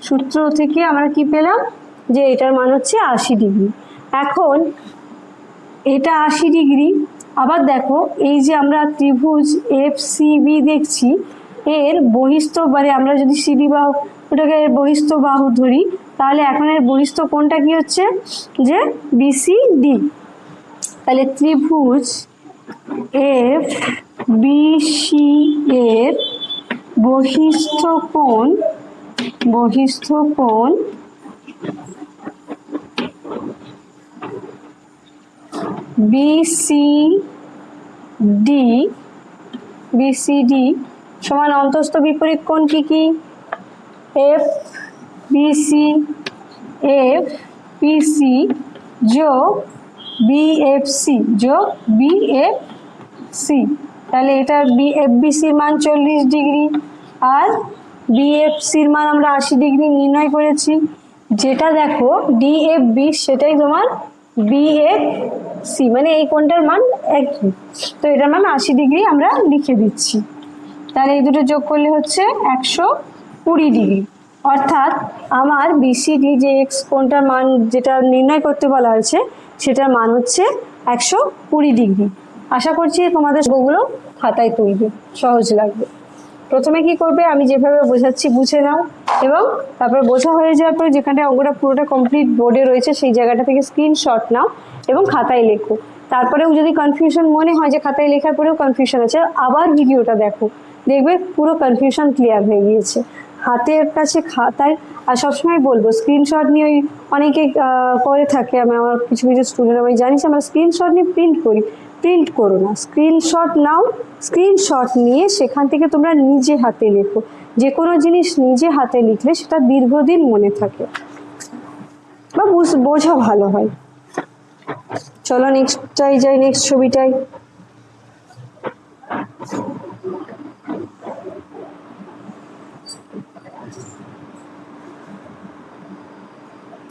সূত্র থেকে আমরা কি পেলাম, যে এটার মান হচ্ছে 80 ডিগ্রি। এখন এটা 80 ডিগ্রি, আবার দেখো এই যে আমরা ত্রিভুজ এফ সি বি দেখছি, এর বহিস্থ, মানে আমরা যদি সিডি বাহু ওটাকে এর বহিস্থ বাহু ধরি, তাহলে এখন এর বহিস্থ কোণটা কি হচ্ছে, যে বিসিডি। তাহলে ত্রিভুজ এফ বিসি এর বহিস্থ কোণ বিসিডি সমান অন্তস্থ বিপরীত কোণ কি কি, এফ বিসি যোগ বিএফসি, তাহলে এটা বিএফবিসির মান 40 ডিগ্রি আর বিএফসির মান আমরা 80 ডিগ্রি নির্ণয় করেছি। যেটা দেখো ডিএফবি সেটাই তোমার বিএফসি, মানে এই কোণটার মান একই, তো এটার মান 80 ডিগ্রি আমরা লিখে দিচ্ছি। তাহলে এই দুটো যোগ করলে হচ্ছে 120 ডিগ্রি, অর্থাৎ আমার বিসিডি যে এক্স কোণটার মান যেটা নির্ণয় করতে বলা হয়েছে সেটার মান হচ্ছে 120 ডিগ্রি। আশা করছি তোমাদের ওগুলো খাতায় তুলবে, সহজ লাগবে। প্রথমে কি করবে, আমি যেভাবে বোঝাচ্ছি বুঝে নাও, এবং তারপর বোঝা হয়ে যাওয়ার পরে যেখানে অঙ্কটা পুরোটা কমপ্লিট বোর্ডে রয়েছে সেই জায়গাটা থেকে স্ক্রিনশট নাও এবং খাতায় লেখো। তারপরেও যদি কনফিউশন মনে হয় যে খাতায় লেখার পরেও কনফিউশন আছে, আবার ভিডিওটা দেখো, দেখবে পুরো কনফিউশন ক্লিয়ার হয়ে গিয়েছে। হাতের কাছে খাতায়, আর সবসময় বলবো স্ক্রিনশট নিয়ে, অনেকে করে থাকে, আমার কিছু স্টুডেন্ট আমি জানিস আমরা স্ক্রিনশট নিয়ে প্রিন্ট করি, প্রিন্ট করো না, স্ক্রিনশট নাও, স্ক্রিনশট নিয়ে সেখান থেকে তোমরা নিজে হাতে লেখো। যে কোনো জিনিস নিজে হাতে লিখলে সেটা দীর্ঘদিন মনে থাকে বা বোঝা ভালো হয়। চলো নেক্সটটাই যাই, নেক্সট ছবিটাই।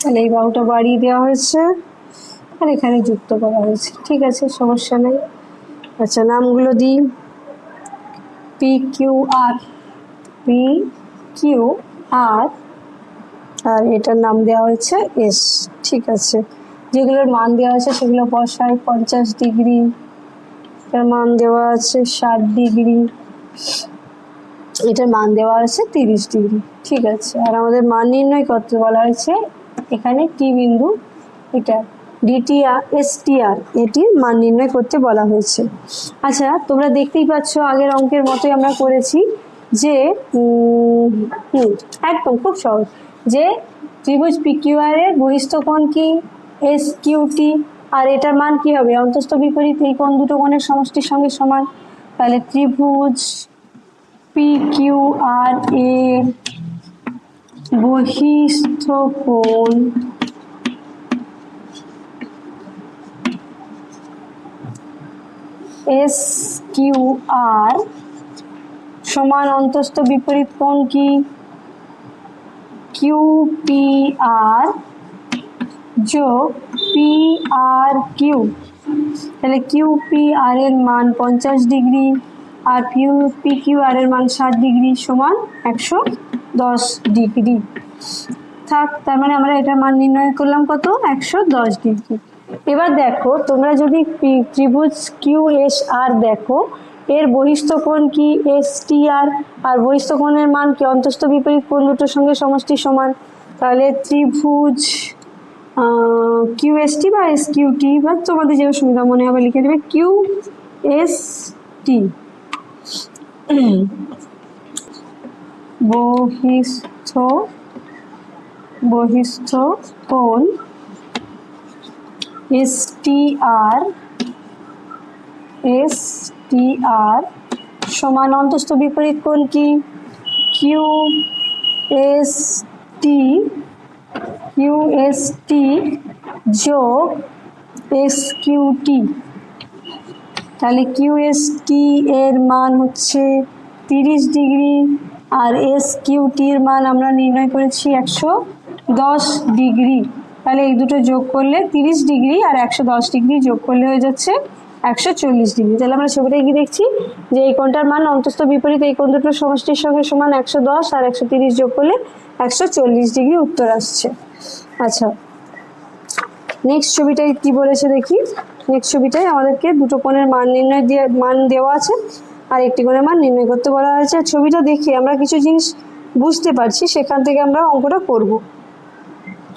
তাহলে এই বাহুটা বাড়িয়ে দেওয়া হয়েছে আর এখানে যুক্ত করা হয়েছে, ঠিক আছে, সমস্যা নেই। আচ্ছা, নামগুলো দিই, পি কিউ আর আর এটার নাম দেওয়া হয়েছে এস, ঠিক আছে। যেগুলোর মান দেওয়া আছে সেগুলো বসাই, 50 ডিগ্রি, এটার মান দেওয়া আছে 60 ডিগ্রি, এটার মান দেওয়া আছে 30 ডিগ্রি, ঠিক আছে। আর আমাদের মান নির্ণয় করতে বলা হয়েছে এখানে টি বিন্দু, এটা ডিটিআর এসটিআর, এটির মান নির্ণয় করতে বলা হয়েছে। আচ্ছা, তোমরা দেখতেই পাচ্ছ আগের অঙ্কের মতোই আমরা করেছি, যে একদম খুব সহজ, যে ত্রিভুজ পিকিউআর এর বহিস্থ কোণ কি, এস কিউটি, আর এটার মান কি হবে, অন্তস্থ বিপরীত এই কোণ দুটো কোণের সমষ্টির সঙ্গে সমান। তাহলে ত্রিভুজ পিকিউআর এর বহিস্থ কোণ এস কিউ আর সমান অন্তস্থ বিপরীত কোণ কি? QPR যোগ PRQ। তাহলে QPR এর মান 50 ডিগ্রি আর PQR এর মান 60 ডিগ্রি সমান 110 ডিগ্রি। থাক, তার মানে আমরা এটার মান নির্ণয় করলাম কত? 110 ডিগ্রি। এবার দেখো, তোমরা যদি ত্রিভুজ QSR দেখো, এর বহিস্থ কোণ কি? STR, আর বহিস্থ কোণের মান কি? অন্তস্থ বিপরীত কোণ দুটোর সঙ্গে সমষ্টি সমান। তাহলে ত্রিভুজ QST বা SQT, বা তোমাদের যে সুবিধা মনে হবে লিখে দেবে QST। বহিস্থ কোণ STR সমান অন্তস্থ বিপরীত কোণ কি? QST যোগ SQT। তাহলে QST এর মান হচ্ছে 30 ডিগ্রি আর SQT এর মান আমরা নির্ণয় করেছি 110 ডিগ্রি। তাহলে এই দুটো যোগ করলে 30 ডিগ্রি আর 110 ডিগ্রি যোগ করলে হয়ে যাচ্ছে 140 ডিগ্রি। তাহলে আমরা ছবিটায় কি দেখছি যে এই কোণটার মান অন্তস্থ বিপরীত এই কোণ দুটোর সমষ্টির সঙ্গে সমান 110 আর 130 যোগ করলে 140 ডিগ্রি উত্তর আসছে। আচ্ছা, নেক্সট ছবিটায় কি বলেছে দেখি। নেক্সট ছবিটায় আমাদেরকে দুটো কোণের মান দেওয়া আছে আর একটি কোণের মান নির্ণয় করতে বলা হয়েছে। ছবিটা দেখে আমরা কিছু জিনিস বুঝতে পারছি, সেখান থেকে আমরা অঙ্কটা করব।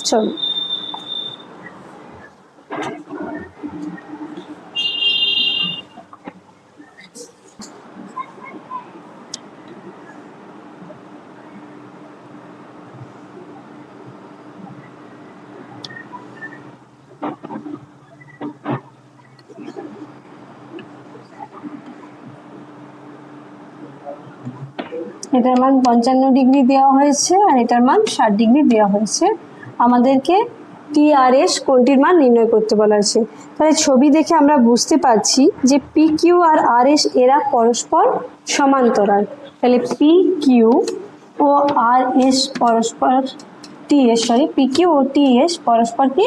চলো, এটার মান 55 ডিগ্রি দেওয়া হয়েছে আর এটার মান 60 ডিগ্রি দেওয়া হয়েছে। আমাদেরকে TRS কোণটির মান নির্ণয় করতে বলা হয়েছে। তাহলে ছবি দেখে আমরা বুঝতে পারছি যে PQ আর RS এরা পরস্পর সমান্তরাল। তাহলে PQ ও RS পরস্পর PQ ও TS পরস্পর কি?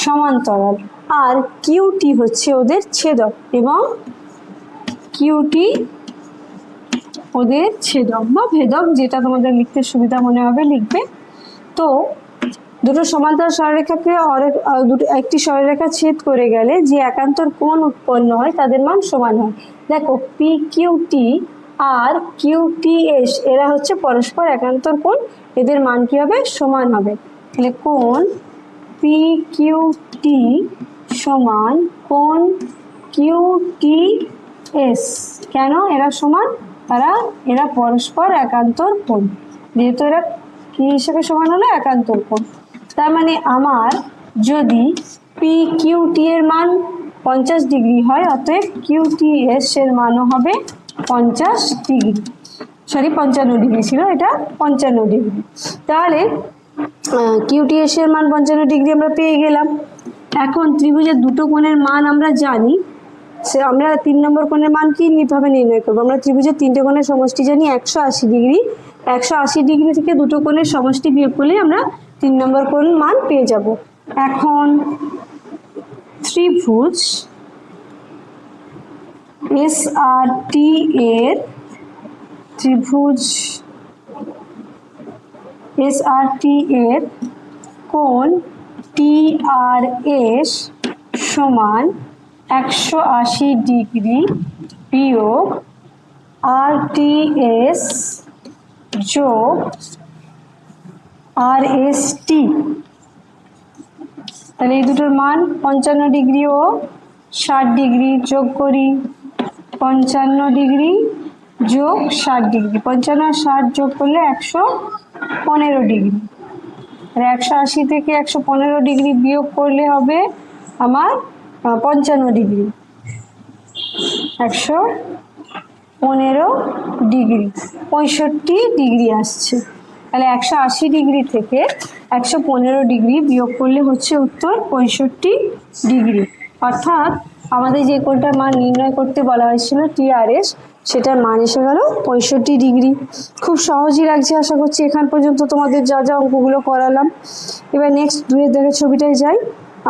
সমান্তরাল। আর QT হচ্ছে ওদের ছেদক এবং QT ওদের ছেদক বা ভেদক, যেটা তোমাদের লিখতে সুবিধা মনে হবে লিখবে। তো দুটো সমান্তরাল সরলরেখাকে একটি সরলরেখা ছেদ করে গেলে যে একান্তর কোণ উৎপন্ন হয় তাদের মান সমান হয়। দেখো, PQT আর QTS এরা হচ্ছে পরস্পর একান্তর কোণ, এদের মান কি হবে? সমান হবে। তাহলে কোণ PQT সমান কোণ QTS। কেন এরা সমান? এরা পরস্পর একান্তর কোণ, যেহেতু এরা কি হিসেবে সমান হলো? একান্তর কোণ। তার মানে আমার যদি PQT এর মান 50 ডিগ্রি হয়, অতএব QTS এর মানও হবে 50 ডিগ্রি। 55 ডিগ্রি ছিল, এটা 55 ডিগ্রি। তাহলে QTS এর মান 55 ডিগ্রি আমরা পেয়ে গেলাম। এখন ত্রিভুজের দুটো কোণের মান আমরা জানি, আমরা 3 নম্বর কোণের মান কিভাবে নির্ণয় করবো? আমরা ত্রিভুজের তিনটে কোণের সমষ্টি জানি 180 ডিগ্রি। 180 ডিগ্রি থেকে দুটো কোণের সমষ্টি বিয়োগ করলে আমরা 3 নম্বর কোণ মান পেয়ে যাব। এখন ত্রিভুজ SRT এর কোণ TRS সমান 180 ডিগ্রি বিয়োগ RTS যোগ RST। তাহলে এই দুটোর মান 55 ডিগ্রি ও 60 ডিগ্রি যোগ করি। 55 ডিগ্রি যোগ 60 ডিগ্রি, 55 আর 60 যোগ করলে 115 ডিগ্রি। আর 180 থেকে 115 ডিগ্রি বিয়োগ করলে হবে আমার 55 ডিগ্রি। 115 ডিগ্রি 65 ডিগ্রি আসছে। তাহলে 180 ডিগ্রি থেকে 115 ডিগ্রি বিয়োগ করলে হচ্ছে উত্তর 65 ডিগ্রি। অর্থাৎ আমাদের যে কোণটার মান নির্ণয় করতে বলা হয়েছিল TRS, সেটার মান এসে গেল 65°। খুব সহজই লাগছে আশা করছি এখান পর্যন্ত তোমাদের যা যা অঙ্কগুলো করালাম। এবার নেক্সট 2 দাগের ছবিটায় যাই।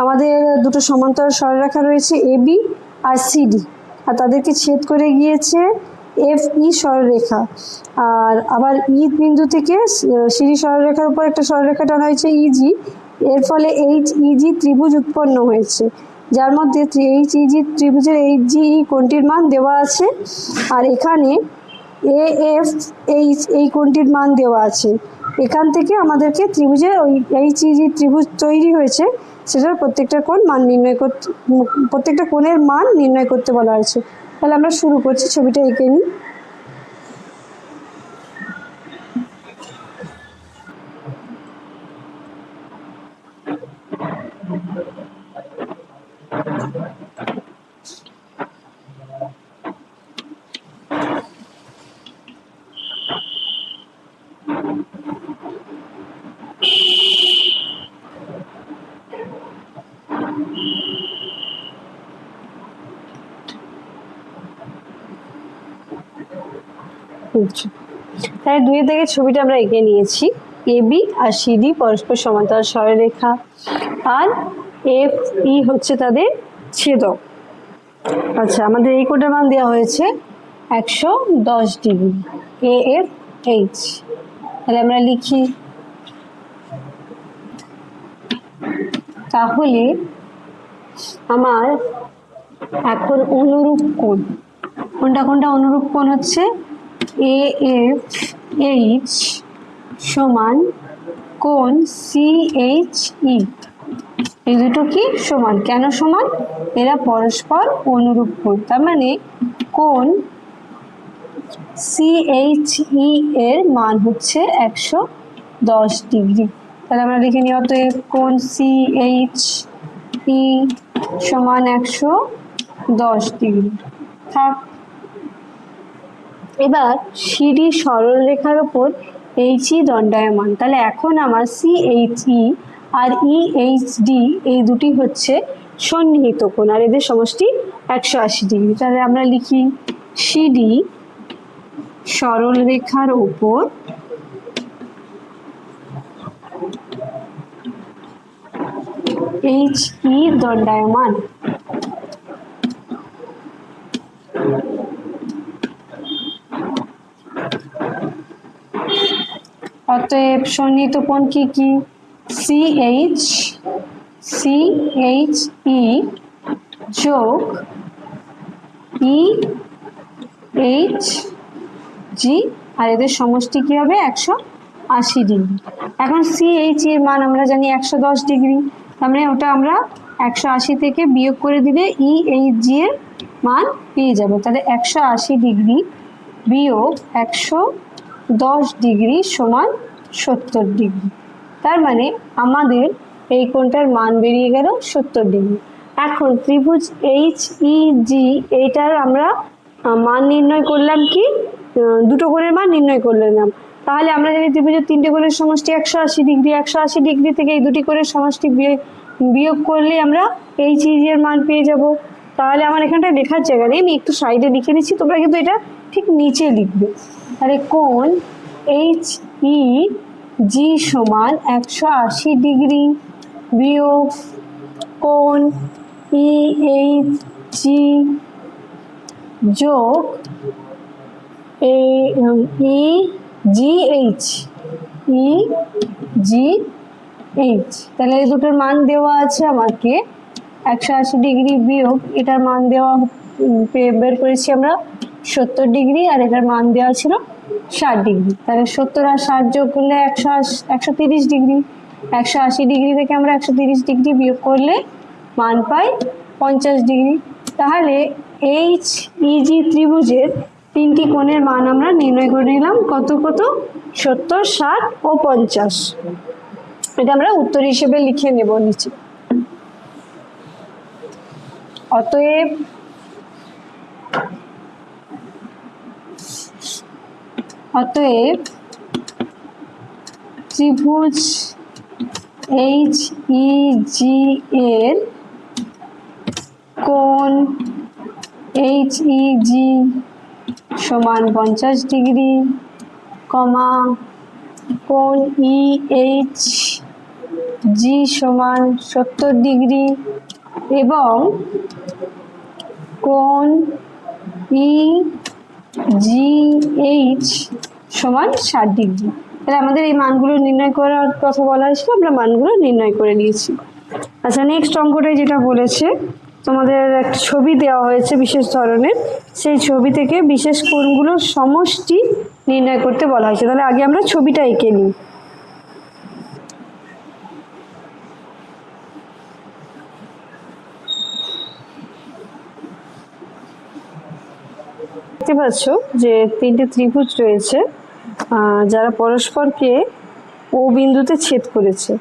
আমাদের দুটো সমান্তরাল সরলরেখা রয়েছে AB আর CD, আর তাদেরকে ছেদ করে গিয়েছে FE সরলরেখা। আর আবার ই বিন্দু থেকে CD সরলরেখার উপর একটা সরলরেখা টানা হয়েছে EG, এর ফলে HEG ত্রিভুজ উৎপন্ন হয়েছে, যার মধ্যে HEG ত্রিভুজের HGE কোণটির মান দেওয়া আছে, আর এখানে AFH এই কোণটির মান দেওয়া আছে। এখান থেকে আমাদেরকে ত্রিভুজের ওই HEG ত্রিভুজ তৈরি হয়েছে সেটার প্রত্যেকটা কোণ মান নির্ণয় করতে, প্রত্যেকটা কোণের মান নির্ণয় করতে বলা হয়েছে। তাহলে আমরা শুরু করছি, ছবিটা এঁকে নিই। তাই 2 থেকে ছবিটা আমরা এঁকে নিয়েছি। AB আর CD পরস্পর সমান্তরাল সরলরেখা, আর FE হচ্ছে তাদের ছেদক। আচ্ছা, আমাদের এই কোণের মান দেওয়া হয়েছে 110°, AFH। তাহলে আমরা লিখি, তাহলে আমার এখন অনুরূপ কোণ, কোনটা কোনটা অনুরূপ কোণ হচ্ছে AFH সমান কোণ CHE। এই দুটো কি সমান? কেন সমান? এরা পরস্পর অনুরূপ কোণ, তার মানে কোণ CHE এর মান হচ্ছে 110°। তাহলে আমরা লিখে নিই, অতএব কোণ CHE সমান 110°। থাক। এবার CD সরলরেখার ওপর HE দণ্ডায়মান। তাহলে এখন আমার CHE আর EHD এই দুটি হচ্ছে সন্নিহিত কোণ, আর এদের সমষ্টি 180°। তাহলে আমরা লিখি, CD সরলরেখার ওপর HE দণ্ডায়মান। অতএব সন্নিহিত কোণ কি কি? CHE যোগ EHG, আর এদের সমষ্টি কি হবে? 180°। এখন CHE এর মান আমরা জানি 110°, তার মানে ওটা আমরা 180 থেকে বিয়োগ করে দিলে EHG এর মান পেয়ে যাবো। তাহলে 180° বিয়োগ 110° সমান 70°। তার মানে আমাদের এই কোণটার মান বেরিয়ে গেল 70°। এখন ত্রিভুজ HEG এইটার আমরা মান নির্ণয় করলাম, কি দুটো কোণের মান নির্ণয় করলাম। তাহলে আমরা জানি ত্রিভুজের 3টে কোণের সমষ্টি 180°। 180° থেকে এই দুটি কোণের সমষ্টি বিয়োগ করলে আমরা HEG এর মান পেয়ে যাব। তাহলে আমার এখানটা লেখার জায়গা নেই, আমি একটু সাইডে লিখে নিচ্ছি, তোমরা কিন্তু এটা ঠিক নিচে লিখবে। তাহলে কোণ HEG সমান 180° বিয়োগ কোণ EHG যোগ EGH। তাহলে এই দুটোর মান দেওয়া আছে আমাকে 180° বিয়োগ এটার মান দেওয়া বের করেছি আমরা 70°, আর এটার মান দেওয়া ছিল 60°। তাহলে 70 আর 60 যোগ করলে 130°। 180° থেকে আমরা 130° বিয়োগ করলে মান পাই 50°। তাহলে HEG ত্রিভুজের 3টি কোণের মান আমরা নির্ণয় করে নিলাম। কত কত? 70, 60 ও 50। এটা আমরা উত্তর হিসেবে লিখে নেব নিচে। অতএব ত্রিভুজ HEG এর কোণ HEG সমান 50 ডিগ্রি, কমা কোণ EH জি সমান 70 ডিগ্রি এবং কোণ EGH সমান 60 ডিগ্রি। তাহলে আমাদের এই মানগুলো নির্ণয় করার কথা বলা হয়েছিল, আমরা মানগুলো নির্ণয় করে নিয়েছি। আচ্ছা, নেক্সট অঙ্কটায় যেটা বলেছে, তোমাদের একটা ছবি দেওয়া হয়েছে বিশেষ ধরনের, সেই ছবি থেকে বিশেষ কোণগুলোর সমষ্টি নির্ণয় করতে বলা হয়েছে। তাহলে আগে আমরা ছবিটা এঁকে নিই। দেখতে পাচ্ছ যে তিনটে ত্রিভুজ রয়েছে যারা পরস্পরকে ও বিন্দুতে ছেদ করেছে,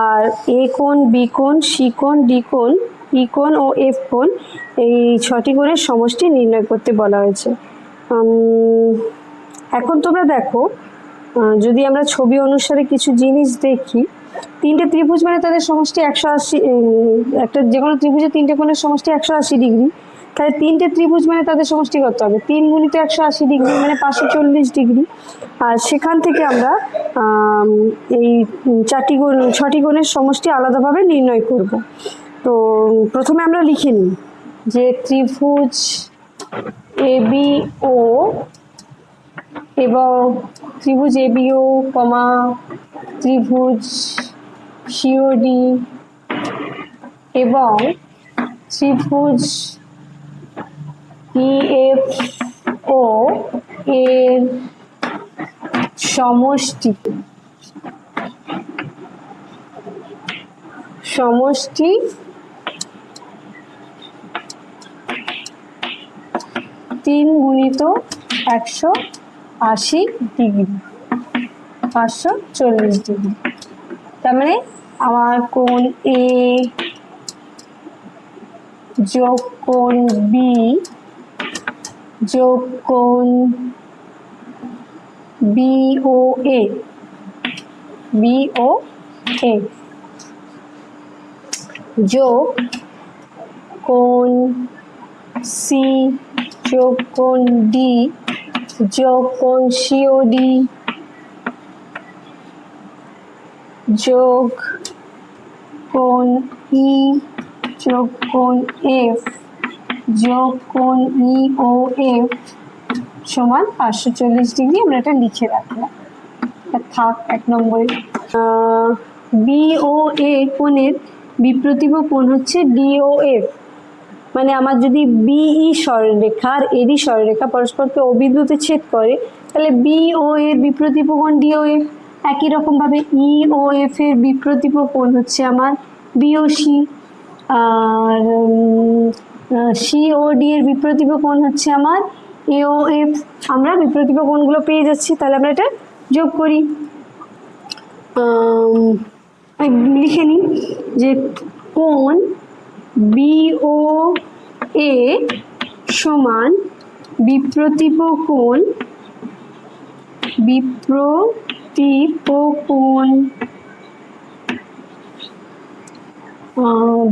আর এ কোণ, বি কোণ, সি কোণ, ডি কোণ, ই কোণ ও এফ কোণ, এই 6টি কোণের সমষ্টি নির্ণয় করতে বলা হয়েছে। এখন তোমরা দেখো, যদি আমরা ছবি অনুসারে কিছু জিনিস দেখি, তিনটে ত্রিভুজ মানে তাদের সমষ্টি 180, একটা যে কোনো ত্রিভুজের তিনটে কোণের সমষ্টি 180 ডিগ্রি। তাহলে তিনটে ত্রিভুজ মানে তাদের সমষ্টি কত হবে? 3 গুণিত 180 ডিগ্রি মানে 540 ডিগ্রি। আর সেখান থেকে আমরা এই 6টি কোণের সমষ্টি আলাদাভাবে নির্ণয় করব। তো প্রথমে আমরা লিখে নিই যে ত্রিভুজ ABO এবং ত্রিভুজ ABO, ত্রিভুজ COD এবং ত্রিভুজ EFO এর সমষ্টি 3 গুণিত 180 ডিগ্রি, 540 ডিগ্রি। তার মানে আমার কোণ A যোগ কোণ B যোগ কোণ BOA যোগ কোণ C যোগ কোণ D যোগ কোণ COD যোগ কোণ E যোগ কোণ F যোগ কোণ EOF সমান 540 ডিগ্রি। আমরা এটা লিখে রাখলাম, থাক 1 নম্বরে। BOA কোণের বিপ্রতিভ কোণ হচ্ছে DOF। মানে আমার যদি BE সরলরেখা আর AD সরলরেখা পরস্পরকে ও বিন্দুতে ছেদ করে, তাহলে BO এর বিপ্রতিভ কোণ DOF। একই রকম ভাবে EOF এর বিপ্রতিভ কোণ হচ্ছে আমার BOC, আর COD এর বিপ্রতিভ কোণ হচ্ছে আমার AOF। আমরা বিপ্রতিভ কোণগুলো পেয়ে যাচ্ছি, তাহলে আমরা এটা যোগ করি। লিখে নিই যে কোণ BOA সমান বিপ্রতিভ কোণ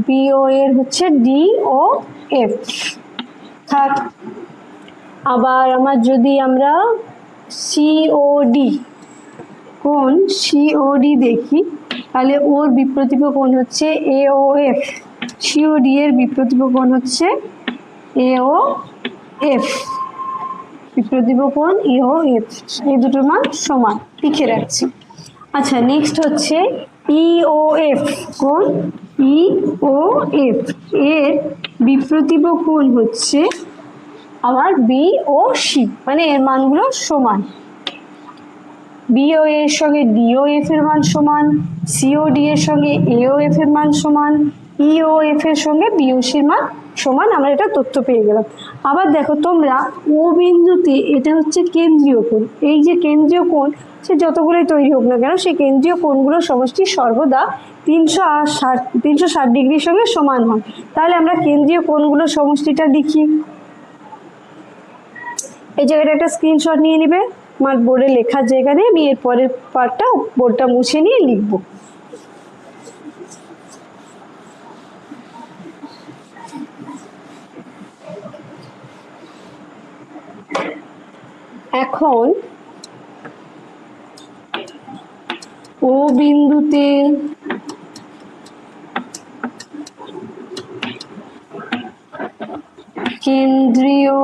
BO এর হচ্ছে DOF থাক। আবার আমার যদি আমরা কোণ COD দেখি, তাহলে ওর বিপ্রতিভ কোণ হচ্ছে AOF, COD এর বিপ্রতিভ কোণ হচ্ছে AOF, বিপ্রতিভ কোণ AOF। এই দুটোর মান সমান লিখে রাখছি। আচ্ছা, নেক্সট হচ্ছে EOF কোণ EOF এর বিপ্রতিভ কোণ হচ্ছে আবার BOC, মানে এর মানগুলো সমান। BO এর সঙ্গে DOF এর মান সমান, COD এর সঙ্গে AOF এর মান সমান, EOF এর সঙ্গে BOC এর মান সমান। আমরা এটা তথ্য পেয়ে গেলাম। আবার দেখো তোমরা ও বিন্দুতে, এটা হচ্ছে কেন্দ্রীয় কোণ। এই যে কেন্দ্রীয় কোণ, সে যতগুলোই তৈরি হোক না কেন, সেই কেন্দ্রীয় কোণগুলোর সমষ্টি সর্বদা 360 ডিগ্রির সঙ্গে সমান হয়। তাহলে আমরা কেন্দ্রীয় কোণগুলোর সমষ্টিটা লিখি। এই জায়গাটা একটা স্ক্রিনশট নিয়ে নিবে, আমার বোর্ডে লেখার জায়গা নেই, আমি এর পরের পার্টটা বোর্ডটা মুছে নিয়ে লিখবো। এখন ও বিন্দুতে কেন্দ্রীয়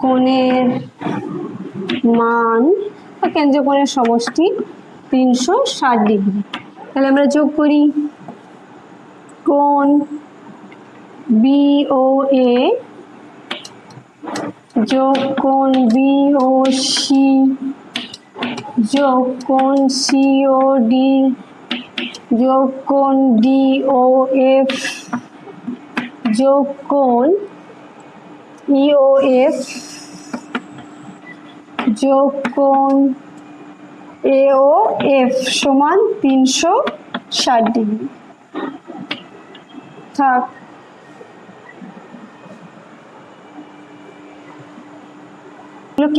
কোণের মান বা কেন্দ্রীয় কোণের সমষ্টি 360 ডিগ্রি। তাহলে আমরা যোগ করি কোণ BOA যোগ কোণ BOC যোগ কোণ COD যোগ কোণ DOF যোগ কোণ EOF যোগ কোণ AOF সমান 360 ডিগ্রি। থাক।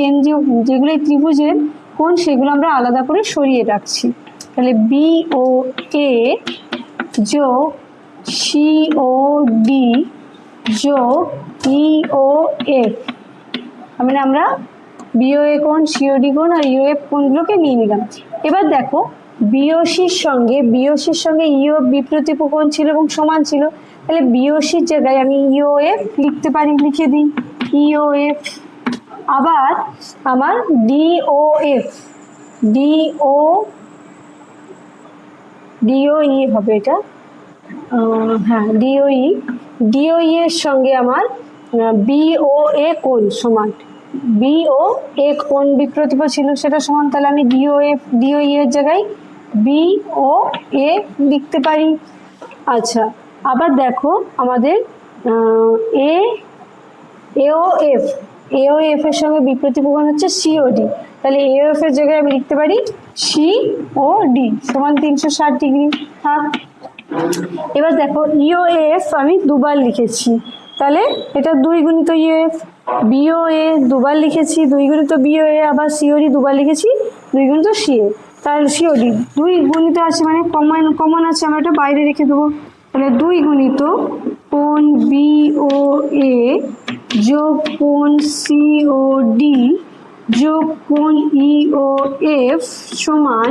কেন্দ্রীয় যেগুলো ত্রিভুজের কোণ সেগুলো আমরা আলাদা করে সরিয়ে রাখছি। তাহলে BOA যোগ COD যোগ EOF, মানে আমরা BOA কোণ, COD কোণ আর EOF কোণগুলোকে নিয়ে নিলাম। এবার দেখো BOCর সঙ্গে EOF বিপ্রতীপ কোণ ছিল এবং সমান ছিল, তাহলে BOCর জায়গায় আমি EOF লিখতে পারি, লিখে দিই EOF। আবার আমার DOE হবে এটা, হ্যাঁ DOE এর সঙ্গে আমার BOA কোণ সমান, BOA কোণ বিপ্রতীপ ছিল সেটা সমান, তাহলে আমি DOE এর জায়গায় BOA লিখতে পারি। আচ্ছা, আবার দেখো আমাদের AOF এর সঙ্গে বিপ্রতীপ কোণ হচ্ছে COD, তাহলে AOF এর জায়গায় আমি লিখতে পারি COD সমান 360 ডিগ্রি। থাক। এবার দেখো EOF আমি দুবার লিখেছি, তাহলে এটা 2 গুণিত EOF, BOA দুবার লিখেছি 2 গুণিত BOA, আবার COD দুবার লিখেছি 2 গুণিত CA, তাহলে COD 2 গুণিত আছে মানে কমন আছে, আমরা এটা বাইরে রেখে দেবো। তাহলে 2 গুণিত কোণ BOA যোগ কোণ COD যোগ কোণ EOF সমান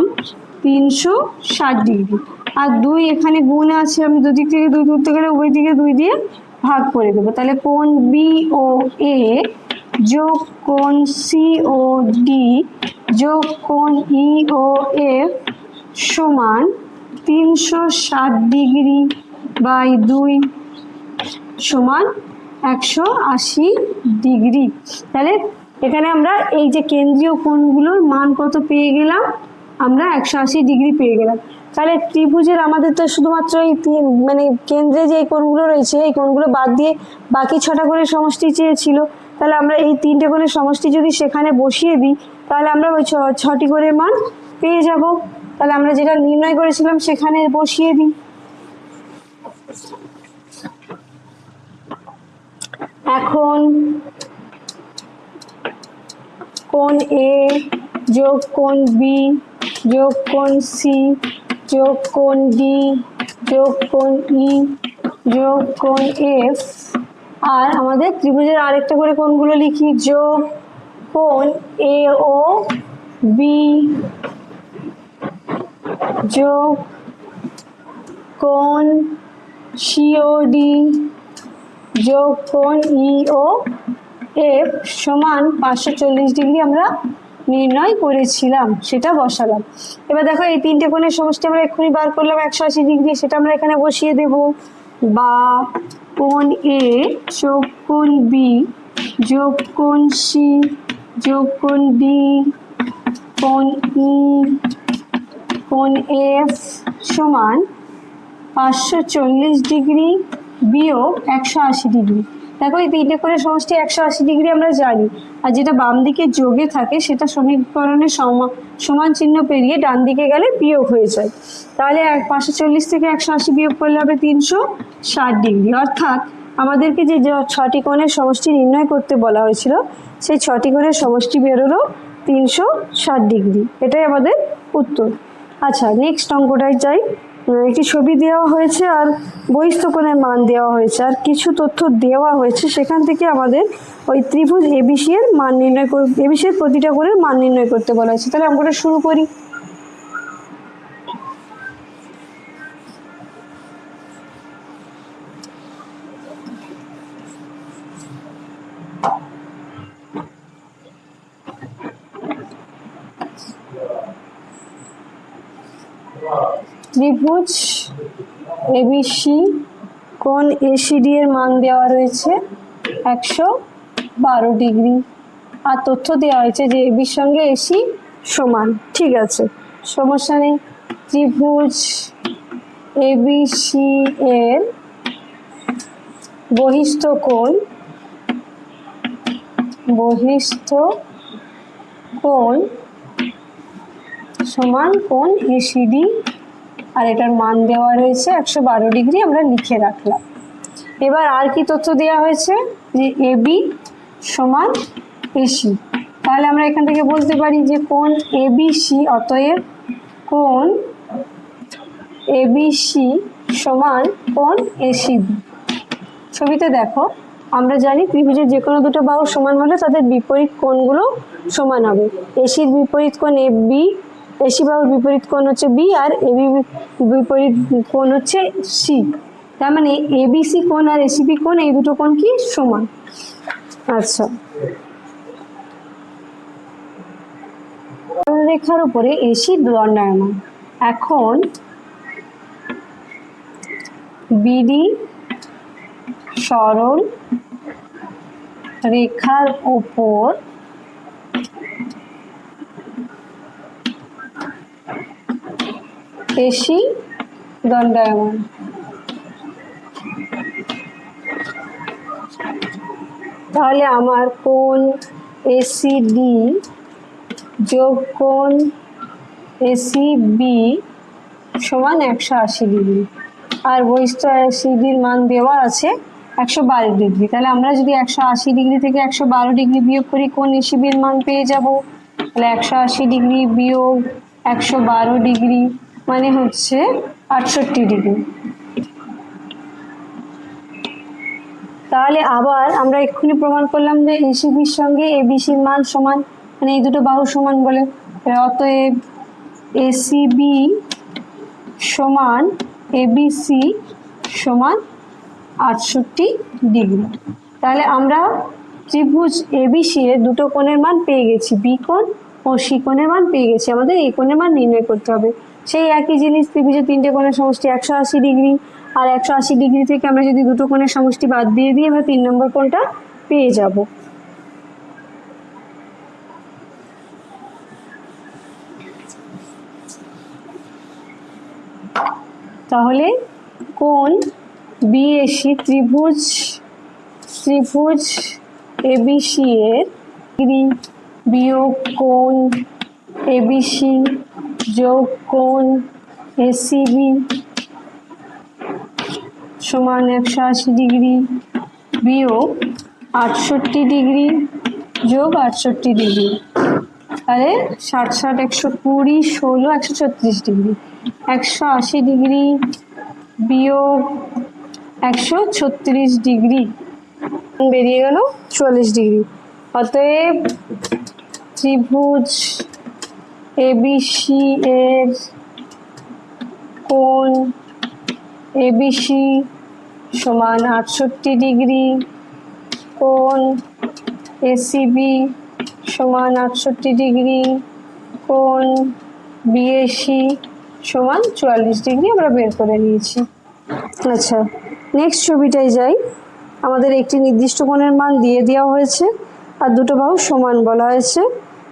360 ডিগ্রি। আর 2 এখানে গুণ আছে, আমি দুদিক থেকে 2 তুলতে গেলে উভয় দিকে 2 দিয়ে ভাগ করে দেবো। তাহলে কোণ BOA যোগ কোণ COD যোগ কোণ EOF সমান 360 ডিগ্রি বাই 2 সমান 180 ডিগ্রি। তাহলে এখানে আমরা এই যে কেন্দ্রীয় কোণগুলোর মান কত পেয়ে গেলাম, আমরা 180 ডিগ্রি পেয়ে গেলাম। তাহলে ত্রিভুজের আমাদের তো শুধুমাত্র এই মানে কেন্দ্রে যে কোণগুলো রয়েছে এই কোণগুলো বাদ দিয়ে বাকি 6টা কোণের সমষ্টি চেয়েছিল, তাহলে আমরা এই 3টে কোণের সমষ্টি যদি সেখানে বসিয়ে দিই তাহলে আমরা ওই 6টি কোণের মান পেয়ে যাব। তাহলে আমরা যেটা নির্ণয় করেছিলাম সেখানে বসিয়ে দিই। এখন কোণ A যোগ কোণ B যোগ কোণ C যোগ কোণ D যোগ কোণ E যোগ কোণ F, আর আমাদের ত্রিভুজের আরেকটা করে কোণগুলো লিখি, যোগ কোণ AOB যোগ কোণ COD যোগ কোণ EOF সমান 540 ডিগ্রি আমরা নির্ণয় করেছিলাম, সেটা বসালাম। এবার দেখো এই 3টে কোণের সমষ্টি আমরা এক্ষুনি বার করলাম 180 ডিগ্রি, সেটা আমরা এখানে বসিয়ে দেব। বা কোণ A যোগ কোণ B যোগ কোণ C যোগ কোণ D কোণ E কোণ F সমান 540 ডিগ্রি বিয়োগ 180 ডিগ্রি। দেখো এই 3টে কোণের সমষ্টি 180 ডিগ্রি আমরা জানি, আর যেটা বাম দিকে যোগে থাকে সেটা সমীকরণের সমান চিহ্ন পেরিয়ে ডান দিকে গেলে বিয়োগ হয়ে যায়। তাহলে 540 থেকে 180 বিয়োগ করলে হবে 360 ডিগ্রি। অর্থাৎ আমাদেরকে যে 6টি কোণের সমষ্টি নির্ণয় করতে বলা হয়েছিল সেই 6টি কোণের সমষ্টি বেরোলো 360 ডিগ্রি। এটাই আমাদের উত্তর। আচ্ছা, নেক্সট অঙ্কটায় যাই। একটি ছবি দেওয়া হয়েছে আর বহিস্থকোণের মান দেওয়া হয়েছে আর কিছু তথ্য দেওয়া হয়েছে, সেখান থেকে আমাদের ওই ত্রিভুজ এবিসি এর মান নির্ণয় এবিসি এর প্রতিটা কোণের মান নির্ণয় করতে বলা হয়েছে। তাহলে অঙ্কটা শুরু করি। ত্রিভুজ এবিসি কোণ এসিডি এর মান দেওয়া রয়েছে 112 ডিগ্রি আর তথ্য দেওয়া হয়েছে যে এবির সঙ্গে এসি সমান। ঠিক আছে, সমস্যা নেই। ত্রিভুজ এবিসি এর বহিস্থ কোণ সমান কোণ এসিডি আর এটার মান দেওয়া রয়েছে 112 ডিগ্রি, আমরা লিখে রাখলাম। এবার আর কি তথ্য দেওয়া হয়েছে যে এবি সমান এসি। তাহলে আমরা এখান থেকে বলতে পারি যে কোণ এবিসি, অতএব কোণ এবিসি সমান কোণ এসিবি। ছবিতে দেখো, আমরা জানি ত্রিভুজের যে কোনো দুটো বাহু সমান হলে তাদের বিপরীত কোণগুলো সমান হবে। এসির বিপরীত কোণ এবি, এসি বাহুর বিপরীত কোণ হচ্ছে বি আর এবি বিপরীত কোণ হচ্ছে সি। তার মানে এবিসি কোণ আর এসিবি কোণ এই দুটো কোণ কি সমান। আচ্ছা, রেখার উপরে এসি দণ্ডায়মান। এখন বিডি সরল রেখার উপর এসি দণ্ডায়মান। তাহলে আমার কোণ এসিডি যোগ কোণ এসিবি সমান 180 ডিগ্রি আর বহিস্থ এসিডির মান দেওয়া আছে 112 ডিগ্রি। তাহলে আমরা যদি 180 ডিগ্রি থেকে 112 ডিগ্রি বিয়োগ করি কোণ এসিবির মান পেয়ে যাব। তাহলে 180 ডিগ্রি বিয়োগ 112 ডিগ্রি মানে হচ্ছে 68 ডিগ্রি। তাহলে আবার আমরা এক্ষুনি প্রমাণ করলাম যে এসিবির সঙ্গে এবিসির মান সমান, মানে এই দুটো বাহু সমান বলে। অতএব এসিবি সমান এবিসি সমান 68 ডিগ্রি। তাহলে আমরা ত্রিভুজ এবিসি এর দুটো কোণের মান পেয়ে গেছি, বি কোণ ও সি কোণের মান পেয়ে গেছি। আমাদের এই কোণের মান নির্ণয় করতে হবে। সেই একই জিনিস, ত্রিভুজের তিনটে কোণের সমষ্টি 180 ডিগ্রি আর 180 ডিগ্রি থেকে আমরা যদি দুটো কোণের সমষ্টি বাদ দিয়ে দিই আমরা 3 নম্বর কোণটা পেয়ে যাব। তাহলে কোণ বিএসি ত্রিভুজ এবিসি এর বিয়োগ কোণ এবিসি যোগ কোণ এসিবি সমান 180 ডিগ্রি বিয়োগ 68 ডিগ্রি যোগ 68 ডিগ্রি। তাহলে 60 60 120 16 136 ডিগ্রি। 180 ডিগ্রি বিয়োগ 136 ডিগ্রি বেরিয়ে গেল 44 ডিগ্রি। অতএব ত্রিভুজ এবিসি এর কোণ এবিসি সমান 68 ডিগ্রি, কোণ এসিবি সমান 68 ডিগ্রি, কোণ বিএসি সমান 44 ডিগ্রি আমরা বের করে নিয়েছি। আচ্ছা, নেক্সট ছবিটায় যাই। আমাদের একটি নির্দিষ্ট কোণের মান দিয়ে দেওয়া হয়েছে আর দুটো বাহু সমান বলা হয়েছে,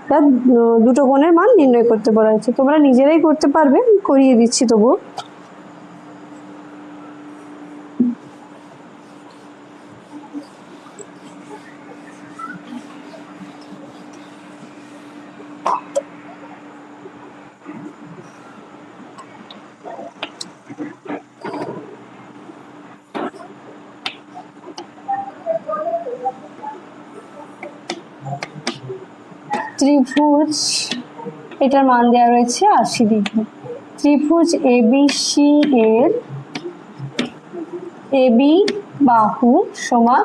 তার দুটো কোণের মান নির্ণয় করতে বলা হয়েছে। তোমরা নিজেরাই করতে পারবে, করিয়ে দিচ্ছি তবুও। ত্রিভুজ এটার মান দেওয়া রয়েছে 80 ডিগ্রি। ত্রিভুজ এবিসি এর এবি বাহু সমান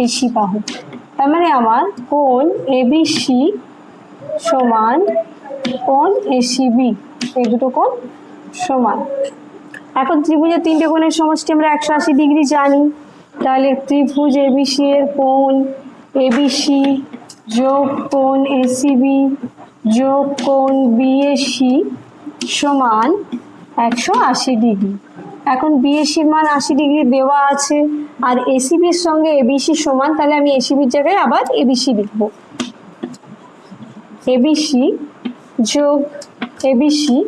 এসি বাহু। তার মানে আমার কোণ এবিসি সমান কোণ এসিবি, এই দুটো কোণ সমান। এখন ত্রিভুজের তিনটে কোণের সমষ্টি আমরা 180 ডিগ্রি জানি, তাহলে ত্রিভুজ এবিসি এর কোণ এবিসি যোগ কোণ এসিবি যোগ কোণ বিএসি সমান 180 ডিগ্রি। এখন বিএসির মান 80 ডিগ্রি দেওয়া আছে, আর এসিবির সঙ্গে এবিসি সমান, তাহলে আমি এসিবির জায়গায় আবার এবিসি লিখব। এবিসি যোগ এবিসি,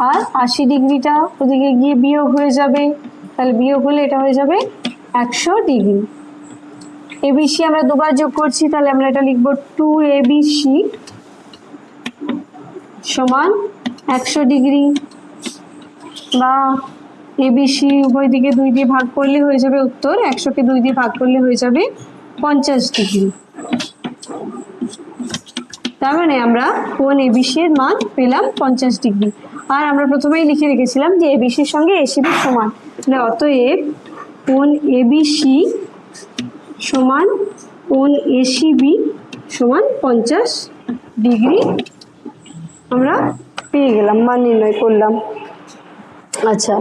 আর 80 ডিগ্রিটা ওদিকে গিয়ে বিয়োগ হয়ে যাবে, তাহলে বিয়োগ হলে এটা হয়ে যাবে 100 ডিগ্রি। এবিসি আমরা দুবার যোগ করছি, তাহলে আমরা এটা লিখবো 2 এবিসি সমান 100 ডিগ্রি, বা এবিসি উভয় দিকে 2 দিয়ে ভাগ করলে হয়ে যাবে উত্তর, 100কে 2 দিয়ে ভাগ করলে হয়ে যাবে 50 ডিগ্রি। তার মানে আমরা কোণ এবিসি এর মান পেলাম 50 ডিগ্রি। আর আমরা প্রথমেই লিখে রেখেছিলাম যে এবিসির সঙ্গে এসিবি সমান, তাহলে অতএব কোণ এবিসি সমান কোণ এসিবি সমান 50 ডিগ্রি আমরা পেয়ে গেলাম, মান নির্ণয় করলাম। আচ্ছা,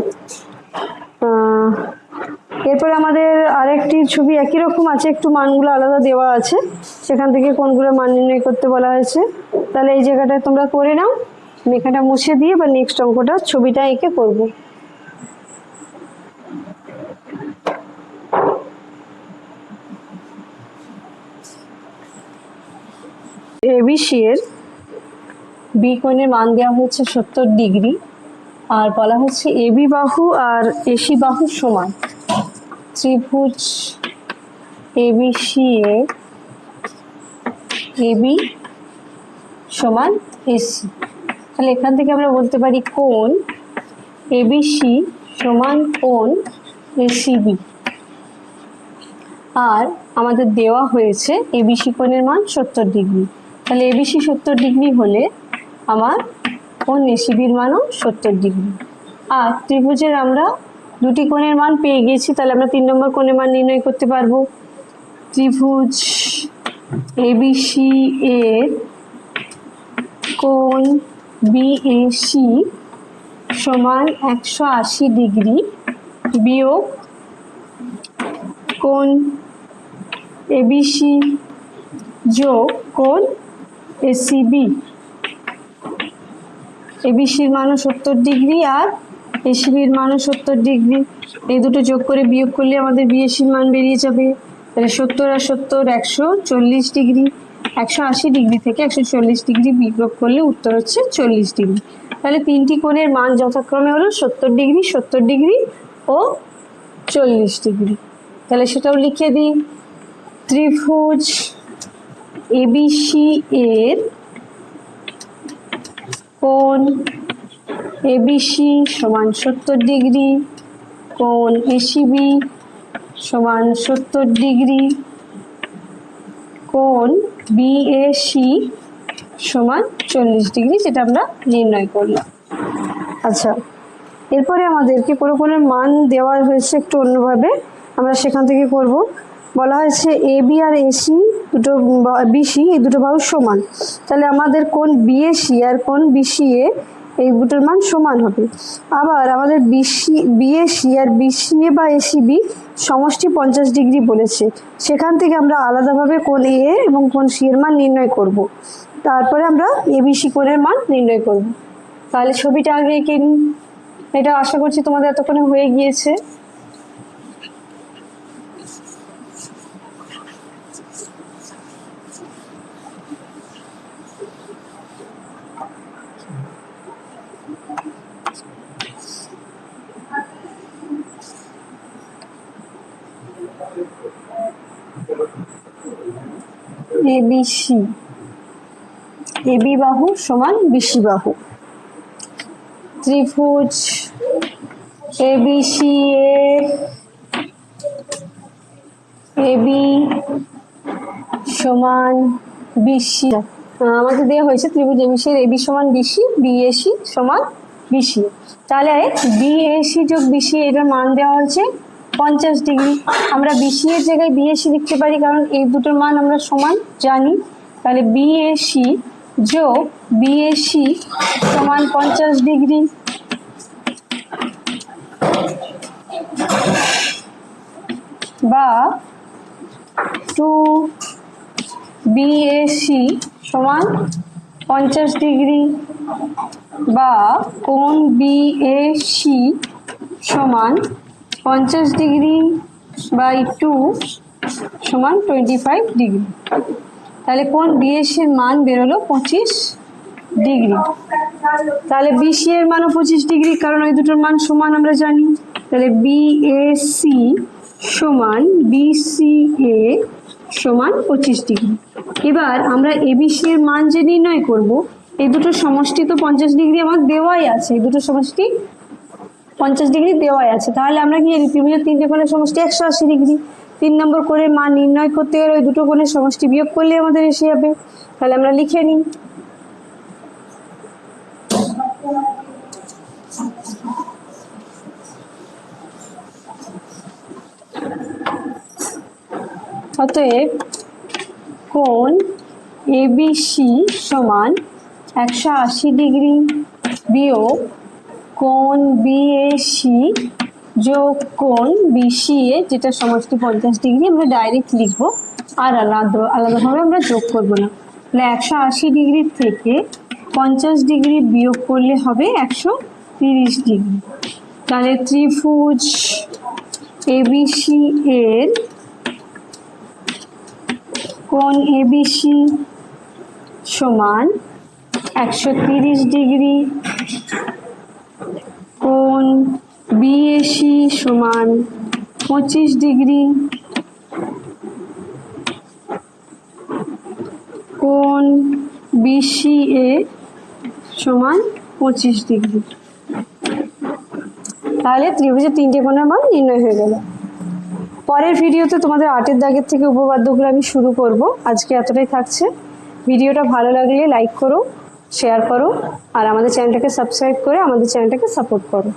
এরপরে আমাদের আরেকটি ছবি একই রকম আছে, একটু মানগুলো আলাদা দেওয়া আছে, সেখান থেকে কোনগুলো মান নির্ণয় করতে বলা হয়েছে। তাহলে এই জায়গাটা তোমরা করে নাও, আমি এখানটা মুছে দিয়ে বা নেক্সট অঙ্কটা ছবিটা এঁকে করব। এবিসি এর বি কোণের মান দেওয়া হচ্ছে 70 ডিগ্রি, আর বলা হচ্ছে এবি বাহু আর এসি বাহু সমান। ত্রিভুজ এবিসি এর এবি সমান এসি, তাহলে এখান থেকে আমরা বলতে পারি কোণ এবিসি সমান কোণ এসিবি। আর আমাদের দেওয়া হয়েছে এবিসি কোণের মান 70 ডিগ্রি, তাহলে এবিসি 70 ডিগ্রি হলে আমার কোণ এসিবির মানও 70 ডিগ্রি। আর ত্রিভুজের আমরা দুটি কোণের মান পেয়ে গেছি, তাহলে আমরা 3 নম্বর কোণের মান নির্ণয় করতে পারবো। ত্রিভুজ এবিসি এর কোণ বিএসি সমান 180 ডিগ্রি বিয়োগ কোণ এবিসি যোগ কোণ এসিবি। এবিসির মানও 70 ডিগ্রি আর এসিবির মানও 70 ডিগ্রি, এই দুটো যোগ করে বিয়োগ করলে আমাদের বিএসির মান বেরিয়ে যাবে। তাহলে 70 আর 70 140 ডিগ্রি, 180 ডিগ্রি থেকে 140 ডিগ্রি বিয়োগ করলে উত্তর হচ্ছে 40 ডিগ্রি। তাহলে তিনটি কোণের মান যথাক্রমে হলো 70 ডিগ্রি, 70 ডিগ্রি ও 40 ডিগ্রি। তাহলে সেটাও লিখে দিই। ত্রিভুজ এবিসি এর কোণ এবিসি সমান 70 ডিগ্রি, কোণ এসিবি সমান 70 ডিগ্রি, কোণ বিএসি সমান 40 ডিগ্রি, যেটা আমরা নির্ণয় করলাম। আচ্ছা, এরপরে আমাদেরকে কোনো কোণের মান দেওয়া হয়েছে একটু অন্যভাবে, আমরা সেখান থেকে করব। বলা হয়েছে এবি আর এসি দুটো বিসি এই দুটো বাহু সমান, তাহলে আমাদের কোণ বিএসি আর কোণ বিসিএ এই দুটোর মান সমান হবে। আবার আমাদের বিএসি আর বিসিএ বা এসিবি সমষ্টি 50 ডিগ্রি বলেছে, সেখান থেকে আমরা আলাদাভাবে কোণ এ এবং কোণ সি এর মান নির্ণয় করব, তারপরে আমরা এবিসি কোণের মান নির্ণয় করব। তাহলে ছবিটা আগে এঁকে নিই, এটা আশা করছি তোমাদের এতক্ষণে হয়ে গিয়েছে। এবিসি এবি বাহু সমান বিসি বাহু। ত্রিভুজ এবিসি এর এবি সমান বিসি, আমাদের দেওয়া হয়েছে ত্রিভুজ এবিসি এর এবি সমান বিসি, বিএসি সমান বিসি। তাহলে বিএসি যোগ বিসি এটার মান দেওয়া হয়েছে 50 ডিগ্রি। আমরা বিসি এর জায়গায় বিএসি লিখতে পারি, কারণ এই দুটোর মান আমরা সমান জানি। তাহলে বিএসি যোগ বিএসি সমান 50 ডিগ্রি। বা 2BAC সমান 50 ডিগ্রি, বা কোণ BAC সমান 50 ডিগ্রি বাই 2 সমান 25 ডিগ্রি। তাহলে কোণ BAC এর মান বেরোলো 25 ডিগ্রি। তাহলে BC এর মানও 25 ডিগ্রি, কারণ ওই দুটোর মান সমান আমরা জানি। তাহলে BAC সমান BCA সমান 25 ডিগ্রি। এবার আমরা ABC এর মান যে নির্ণয় করব, এই দুটো সমষ্টি তো 50 ডিগ্রি আমার দেওয়াই আছে, এই দুটো সমষ্টি 50 ডিগ্রি দেওয়াই আছে। তাহলে আমরা কি জানি ত্রিভুজের তিনটে কোণের সমষ্টি 180 ডিগ্রি। 3 নম্বর করে মান নির্ণয় করতে গেলে ওই দুটো কোণের সমষ্টি বিয়োগ করলে আমাদের এসে যাবে। তাহলে আমরা লিখে নিই। অতএব কোণ এবিসি সমান 180 ডিগ্রি বিয়োগ কোণ বিএসি যোগ কোণ বিসিএ, যেটা সমষ্টি 50 ডিগ্রি আমরা ডাইরেক্ট লিখবো, আর আলাদাভাবে আমরা যোগ করবো না। তাহলে 180 ডিগ্রি থেকে 50 ডিগ্রি বিয়োগ করলে হবে 130 ডিগ্রি। তাহলে ত্রিভুজ এবিসি এর কোণ এবিসি সমান 130 ডিগ্রি, কোণ বিএসি সমান 25 ডিগ্রি, কোণ বিসিএ সমান 25 ডিগ্রি। তাহলে ত্রিভুজের তিনটে কোণের মান নির্ণয় হয়ে গেল। পরের ভিডিওতে তোমাদের 8-এর দাগের থেকে উপপাদ্যগুলো আমি শুরু করব। আজকে এতটাই থাকছে। ভিডিওটা ভালো লাগলে লাইক করো, শেয়ার করো, আর আমাদের চ্যানেলটাকে সাবস্ক্রাইব করে আমাদের চ্যানেলটাকে সাপোর্ট করো।